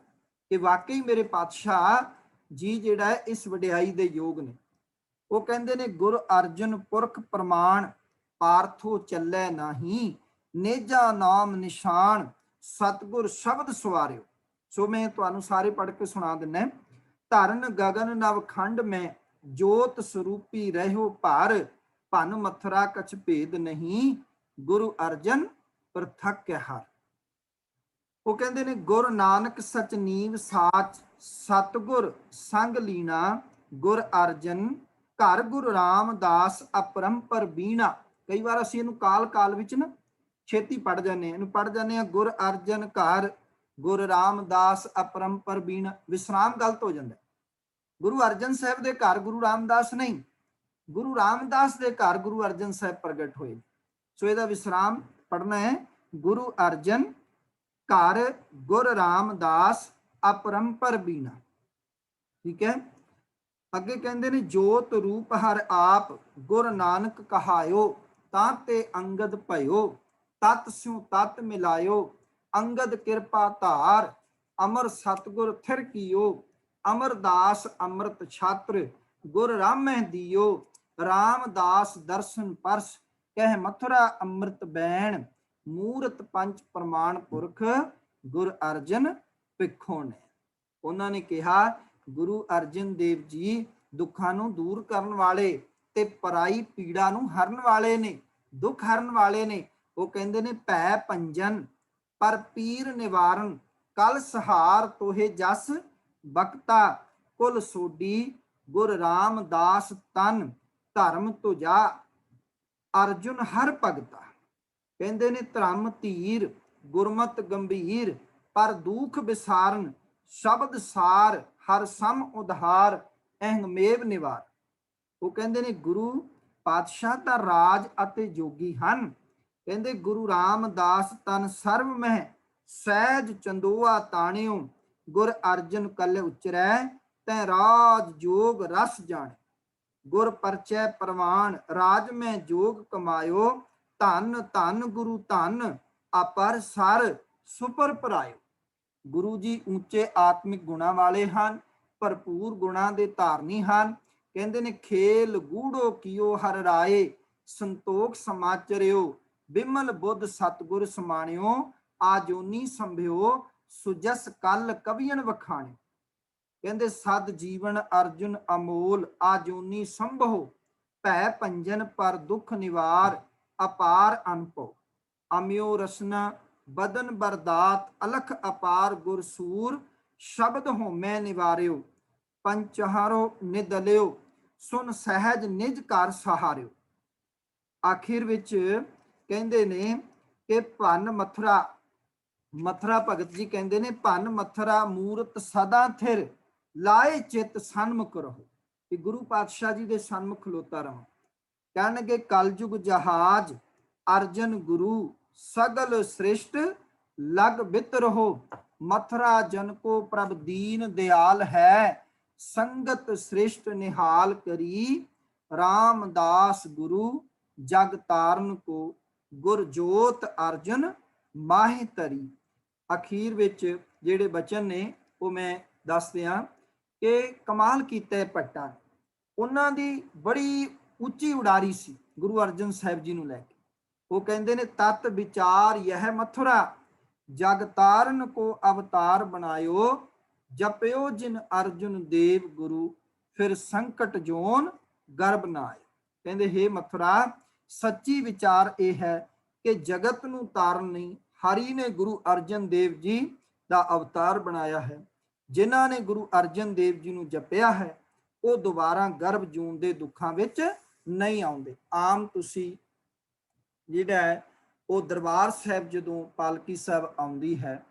ਕਿ ਵਾਕਈ ਮੇਰੇ ਪਾਤਸ਼ਾਹ ਜੀ ਜਿਹੜਾ ਹੈ ਇਸ ਵਡਿਆਈ ਦੇ ਯੋਗ ਨੇ। ਉਹ ਕਹਿੰਦੇ ਨੇ ਗੁਰ ਅਰਜਨ ਪੁਰਖ ਪ੍ਰਮਾਣ ਪਾਰਥੋ ਚੱਲੇ ਨਹੀਂ, ਨੇਜਾ ਨਾਮ ਨਿਸ਼ਾਨ ਸਤਗੁਰ ਸ਼ਬਦ ਸਵਾਰਿਓ। ਸੋ ਮੈਂ ਤੁਹਾਨੂੰ ਸਾਰੇ ਪੜ੍ਹ ਕੇ ਸੁਣਾ ਦਿੰਦਾ। ਧਰਨ ਗਗਨ ਨਵਖੰਡ ਮੈਂ ਜੋਤ ਸਰੂਪੀ ਰਹਿਓ ਭਾਰ, ਭਨ ਮਥੁਰਾ ਕਛ ਭੇਦ ਨਹੀਂ, ਗੁਰੂ ਅਰਜਨ ਪ੍ਰਥਕ ਹਰ। ਉਹ ਕਹਿੰਦੇ ਨੇ ਗੁਰ ਨਾਨਕ ਸਚ ਨੀਵ ਸਾਚ, ਸਤਗੁਰ ਸੰਗ ਲੀਣਾ, ਗੁਰ ਅਰਜਨ ਘਰ ਗੁਰੂ ਰਾਮਦਾਸ ਅਪਰੰਪਰ ਬੀਣਾ। ਕਈ ਵਾਰ ਅਸੀਂ ਇਹਨੂੰ ਕਾਲ ਕਾਲ ਵਿੱਚ ਨਾ ਛੇਤੀ ਪੜ ਜਾਂਦੇ, ਇਹਨੂੰ ਪੜ ਜਾਂਦੇ ਆ ਗੁਰ ਅਰਜਨ ਘਰ ਗੁਰ ਰਾਮਦਾਸ ਅਪਰੰਪਰ ਬੀਣਾ, ਵਿਸਰਾਮ ਗਲਤ ਹੋ ਜਾਂਦਾ। ਗੁਰੂ ਅਰਜਨ ਸਾਹਿਬ ਦੇ ਘਰ ਗੁਰੂ ਰਾਮਦਾਸ ਨਹੀਂ, ਗੁਰੂ ਰਾਮਦਾਸ ਦੇ ਘਰ ਗੁਰੂ ਅਰਜਨ ਸਾਹਿਬ ਪ੍ਰਗਟ ਹੋਏ। ਸੋ ਇਹਦਾ ਵਿਸਰਾਮ ਪੜਨਾ ਹੈ ਗੁਰੂ ਅਰਜਨ ਘਰ ਗੁਰ ਰਾਮਦਾਸ ਅਪਰੰਪਰ ਬੀਣਾ। ਠੀਕ ਹੈ। ਅੱਗੇ ਕਹਿੰਦੇ ਨੇ ਜੋਤ ਰੂਪ ਹਰ ਆਪ, ਗੁਰ ਨਾਨਕ ਕਹਾਇਓ, ਤਾਂ ਤੇ ਅੰਗਦ ਭਇਓ, ਤਤ ਸਿਉ ਤਤ ਮਿਲਾਇਓ, ਅੰਗਦ ਕਿਰਪਾ ਧਾਰ, ਅਮਰ ਸਤਗੁਰ ਥਿਰ ਕੀਓ, ਅਮਰਦਾਸ ਅੰਮ੍ਰਿਤ ਛਾਤਰ, ਗੁਰ ਰਾਮਹਿ ਦੀਓ, ਰਾਮਦਾਸ ਦਰਸ਼ਨ ਪਰਸ, ਕਹਿ ਮਥੁਰਾ ਅੰਮ੍ਰਿਤ ਬੈਣ, ਮੂਰਤ ਪੰਚ ਪ੍ਰਮਾਣ ਪੁਰਖ, ਗੁਰ ਅਰਜਨ ਭਿੱਖੋ ਨੇ। ਉਹਨਾਂ ਨੇ ਕਿਹਾ ਗੁਰੂ ਅਰਜਨ ਦੇਵ ਜੀ ਦੁੱਖਾਂ ਨੂੰ ਦੂਰ ਕਰਨ ਵਾਲੇ ਤੇ ਪਰਾਈ ਪੀੜਾ ਨੂੰ ਹਰਨ ਵਾਲੇ ਨੇ, ਦੁੱਖ ਹਰਨ ਵਾਲੇ ਨੇ। ਉਹ ਕਹਿੰਦੇ ਨੇ ਭੈ ਭੰਜਨ ਪਰ ਪੀਰ ਨਿਵਾਰਨ, ਕਲ ਸਹਾਰ ਤੋਹੇ ਜਸ ਬਖਤਾ, ਕੁਲ ਸੋਡੀ ਗੁਰ ਰਾਮਦਾਸ ਤਨ, ਧਰਮ ਤੁਜਾ ਅਰਜੁਨ ਹਰ ਭਗਤਾ। ਕਹਿੰਦੇ ਨੇ ਧਰਮ ਧੀਰ ਗੁਰਮਤ ਗੰਭੀਰ, ਪਰ ਦੁਖ ਵਿਸਾਰਨ, ਸ਼ਬਦ ਸਾਰ ਹਰ ਸਮ ਉਧਾਰ, ਅਹੰਗਮੇਵ ਨਿਵਾਰ। ਉਹ ਕਹਿੰਦੇ ਨੇ ਗੁਰੂ ਪਾਤਸ਼ਾਹ ਦਾ ਰਾਜ ਅਤੇ ਜੋਗੀ ਹਨ। ਕਹਿੰਦੇ ਗੁਰੂ ਰਾਮਦਾਸ ਤਨ ਸਰਬ ਮਹਿ, ਸਹਿਜ ਚੰਦੋਆ ਤਾਣਿਓ, ਗੁਰ ਅਰਜਨ ਕਲ ਉਚਰੈ, ਤੈ ਰਾਜ ਜੋਗ ਰਸ ਜਾਣੇ, ਗੁਰ ਪਰਚੈ ਪ੍ਰਵਾਨ, ਰਾਜ ਮੈਂ ਜੋਗ ਕਮਾਇਓ, ਧਨ ਧਨ ਗੁਰੂ ਧਨ, ਅਪਰ ਸਰ ਸੁਪਰ ਪਰਾਇਓ। ਗੁਰੂ ਜੀ ਉੱਚੇ ਆਤਮਿਕ ਗੁਣਾਂ ਵਾਲੇ ਹਨ, ਭਰਪੂਰ ਗੁਣਾਂ ਦੇ ਧਾਰਨੀ ਹਨ। ਕਹਿੰਦੇ ਨੇ ਖੇਲ ਗੂੜੋ ਕੀਓ ਹਰ ਰਾਏ, ਸੰਤੋਖ ਸਮਾਚਰਿਓ, ਬਿਮਲ ਬੁੱਧ ਸਤਗੁਰ ਸਮਾਣਿਓ, ਆਜੋਨੀ ਸੰਭਿਓ, ਸੁਜਸ ਕਲ ਕਵੀਨ ਵਖਾਣਿਓ। ਕਹਿੰਦੇ ਸਦ ਜੀਵਨ ਅਰਜੁਨ ਅਮੋਲ, ਆਜੋਨੀ ਸੰਭੋ, ਭੈ ਭੰਜਨ ਪਰ ਦੁਖ ਨਿਵਾਰ, ਅਪਾਰ ਅਨਪੋ, ਅਮਿਓ ਰਸਨਾ ਬਦਨ ਬਰਦਾਤ, ਅਲਖ ਅਪਾਰ ਗੁਰਸੂਰ, ਸ਼ਬਦ ਹੋਮੈ ਨਿਵਾਰਿਓ, ਪੰਚਹਾਰੋ ਨਿਦਲਿਓ, ਸੁਨ ਸਹਿਜ ਨਿਜ ਘਰ ਸਹਾਰਿਓ। ਆਖਿਰ ਵਿੱਚ ਕਹਿੰਦੇ ਨੇ ਕਿ ਭੰਨ ਮਥੁਰਾ, ਮਥੁਰਾ ਭਗਤ ਜੀ ਕਹਿੰਦੇ ਨੇ ਭੰਨ ਮਥੁਰਾ ਮੂਰਤ ਸਦਾ ਥਿਰ, ਲਾਏ ਚਿਤ ਸਨਮੁਖ ਰਹੋ, ਕਿ ਗੁਰੂ ਪਾਤਸ਼ਾਹ ਜੀ ਦੇ ਸਨਮੁਖ ਖਲੋਤਾ ਰਹੋ। ਕਹਿਣਗੇ ਕਲਯੁਗ ਜਹਾਜ ਅਰਜਨ ਗੁਰੂ, ਸਗਲ ਸ੍ਰਿਸ਼ਟ ਲਗ ਬਿਤ ਰਹੋ, ਮਥੁਰਾ ਜਨ ਕੋ ਪ੍ਰਭ ਦੀਨ ਦਿਆਲ ਹੈ, ਸੰਗਤ ਸ੍ਰਿਸ਼ਟ ਨਿਹਾਲ ਕਰੀ, ਰਾਮਦਾਸ ਗੁਰੂ ਜਗ ਤਾਰਨ ਕੋ, ਗੁਰ ਜੋਤ ਅਰਜਨ ਮਾਹਿ ਤਰੀ। ਅਖੀਰ ਵਿੱਚ ਜਿਹੜੇ ਬਚਨ ਨੇ ਉਹ ਮੈਂ ਦੱਸ ਦਿਆਂ ਕਿ ਕਮਾਲ ਕੀਤਾ ਭੱਟਾਂ। ਉਹਨਾਂ ਦੀ ਬੜੀ ਉੱਚੀ ਉਡਾਰੀ ਸੀ ਗੁਰੂ ਅਰਜਨ ਸਾਹਿਬ ਜੀ ਨੂੰ ਲੈ ਕੇ। ਉਹ ਕਹਿੰਦੇ ਨੇ ਤਤ ਵਿਚਾਰ ਯਹ ਮਥੁਰਾ, ਜਗ ਤਾਰਨ ਕੋ ਅਵਤਾਰ ਬਣਾਇਓ, ਜਪਿਓ ਜਿਨ ਅਰਜੁਨ ਦੇਵ ਗੁਰੂ, ਫਿਰ ਸੰਕਟ ਜੋਨ ਗਰਭ ਨਾ ਆਏ। ਕਹਿੰਦੇ ਹੇ ਮਥੁਰਾ, ਸੱਚੀ ਵਿਚਾਰ ਇਹ ਹੈ ਕਿ ਜਗਤ ਨੂੰ ਤਾਰਨ ਲਈ ਹਰੀ ਨੇ ਗੁਰੂ ਅਰਜਨ ਦੇਵ ਜੀ ਦਾ ਅਵਤਾਰ ਬਣਾਇਆ ਹੈ। ਜਿਨ੍ਹਾਂ ਨੇ ਗੁਰੂ ਅਰਜਨ ਦੇਵ ਜੀ ਨੂੰ ਜਪਿਆ ਹੈ ਉਹ ਦੁਬਾਰਾ ਗਰਭ ਜੂਨ ਦੇ ਦੁੱਖਾਂ ਵਿੱਚ ਨਹੀਂ ਆਉਂਦੇ। ਆਮ ਤੁਸੀਂ ਜਿਹੜਾ ਹੈ ਉਹ ਦਰਬਾਰ ਸਾਹਿਬ ਜਦੋਂ ਪਾਲਕੀ ਸਾਹਿਬ ਆਉਂਦੀ ਹੈ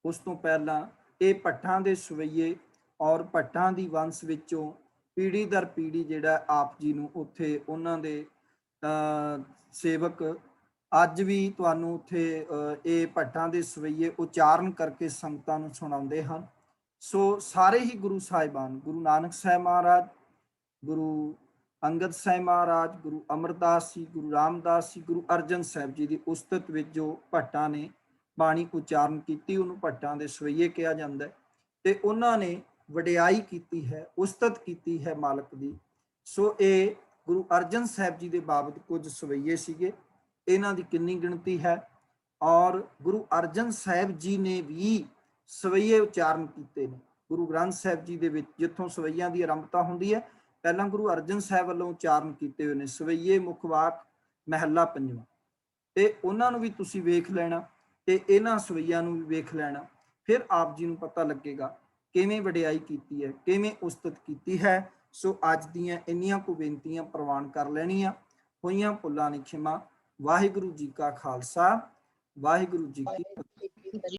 ਉਸ ਤੋਂ ਪਹਿਲਾਂ ਇਹ ਭੱਠਾਂ ਦੇ ਸਵਈਏ ਔਰ ਭੱਠਾਂ ਦੀ ਵੰਸ਼ ਵਿੱਚੋਂ ਪੀੜ੍ਹੀ ਦਰ ਪੀੜ੍ਹੀ ਜਿਹੜਾ ਆਪ ਜੀ ਨੂੰ ਉੱਥੇ ਉਹਨਾਂ ਦੇ ਸੇਵਕ ਅੱਜ ਵੀ ਤੁਹਾਨੂੰ ਉੱਥੇ ਇਹ ਭੱਠਾਂ ਦੇ ਸਵਈਏ ਉਚਾਰਨ ਕਰਕੇ ਸੰਗਤਾਂ ਨੂੰ ਸੁਣਾਉਂਦੇ ਹਨ। ਸੋ ਸਾਰੇ ਹੀ ਗੁਰੂ ਸਾਹਿਬਾਨ, ਗੁਰੂ ਨਾਨਕ ਸਾਹਿਬ ਮਹਾਰਾਜ, ਗੁਰੂ ਅੰਗਦ ਸਾਹਿਬ ਮਹਾਰਾਜ, ਗੁਰੂ ਅਮਰਦਾਸ ਜੀ, ਗੁਰੂ ਰਾਮਦਾਸ ਜੀ, ਗੁਰੂ ਅਰਜਨ ਸਾਹਿਬ ਜੀ ਦੀ ਉਸਤਤ ਵਿੱਚ ਜੋ ਭੱਟਾਂ ਨੇ ਬਾਣੀ ਉਚਾਰਨ ਕੀਤੀ ਉਹਨੂੰ ਭੱਟਾਂ ਦੇ ਸਵਈਏ ਕਿਹਾ ਜਾਂਦਾ ਹੈ। ਤੇ ਉਹਨਾਂ ਨੇ ਵਡਿਆਈ ਕੀਤੀ ਹੈ, ਉਸਤਤ ਕੀਤੀ ਹੈ ਮਾਲਕ ਦੀ। ਸੋ ਇਹ ਗੁਰੂ ਅਰਜਨ ਸਾਹਿਬ ਜੀ ਦੇ ਬਾਬਤ ਕੁਝ ਸਵਈਏ ਸੀਗੇ। ਇਹਨਾਂ ਦੀ ਕਿੰਨੀ ਗਿਣਤੀ ਹੈ? ਔਰ ਗੁਰੂ ਅਰਜਨ ਸਾਹਿਬ ਜੀ ਨੇ ਵੀ ਸਵਈਏ ਉਚਾਰਨ ਕੀਤੇ ਨੇ। ਗੁਰੂ ਗ੍ਰੰਥ ਸਾਹਿਬ ਜੀ ਦੇ ਵਿੱਚ ਜਿੱਥੋਂ ਸਵਈਆਂ ਦੀ ਆਰੰਭਤਾ ਹੁੰਦੀ ਹੈ ਪਹਿਲਾਂ ਗੁਰੂ ਅਰਜਨ ਸਾਹਿਬ ਵੱਲੋਂ ਉਚਾਰਨ ਕੀਤੇ ਹੋਏ ਨੇ ਸਵਈਏ ਮੁੱਖ ਵਾਕ ਮਹਿਲਾ ਪੰਜਵਾਂ। ਤੇ ਉਹਨਾਂ ਨੂੰ ਵੀ ਤੁਸੀਂ ਵੇਖ ਲੈਣਾ ਤੇ ਇਹਨਾਂ ਸਵਈਆਂ ਨੂੰ ਵੀ ਵੇਖ ਲੈਣਾ, ਫਿਰ ਆਪ ਜੀ ਨੂੰ ਪਤਾ ਲੱਗੇਗਾ ਕਿਵੇਂ ਵਡਿਆਈ ਕੀਤੀ ਹੈ, ਕਿਵੇਂ ਉਸਤਤ ਕੀਤੀ ਹੈ। ਸੋ ਅੱਜ ਦੀਆਂ ਇੰਨੀਆਂ ਕੁ ਬੇਨਤੀਆਂ ਪ੍ਰਵਾਨ ਕਰ ਲੈਣੀਆਂ, ਹੋਈਆਂ ਭੁੱਲਾਂ ਦੀ ਖਿਮਾ। ਵਾਹਿਗੁਰੂ ਜੀ ਕਾ ਖਾਲਸਾ, ਵਾਹਿਗੁਰੂ ਜੀ ਕੀ ਫਤਿਹ।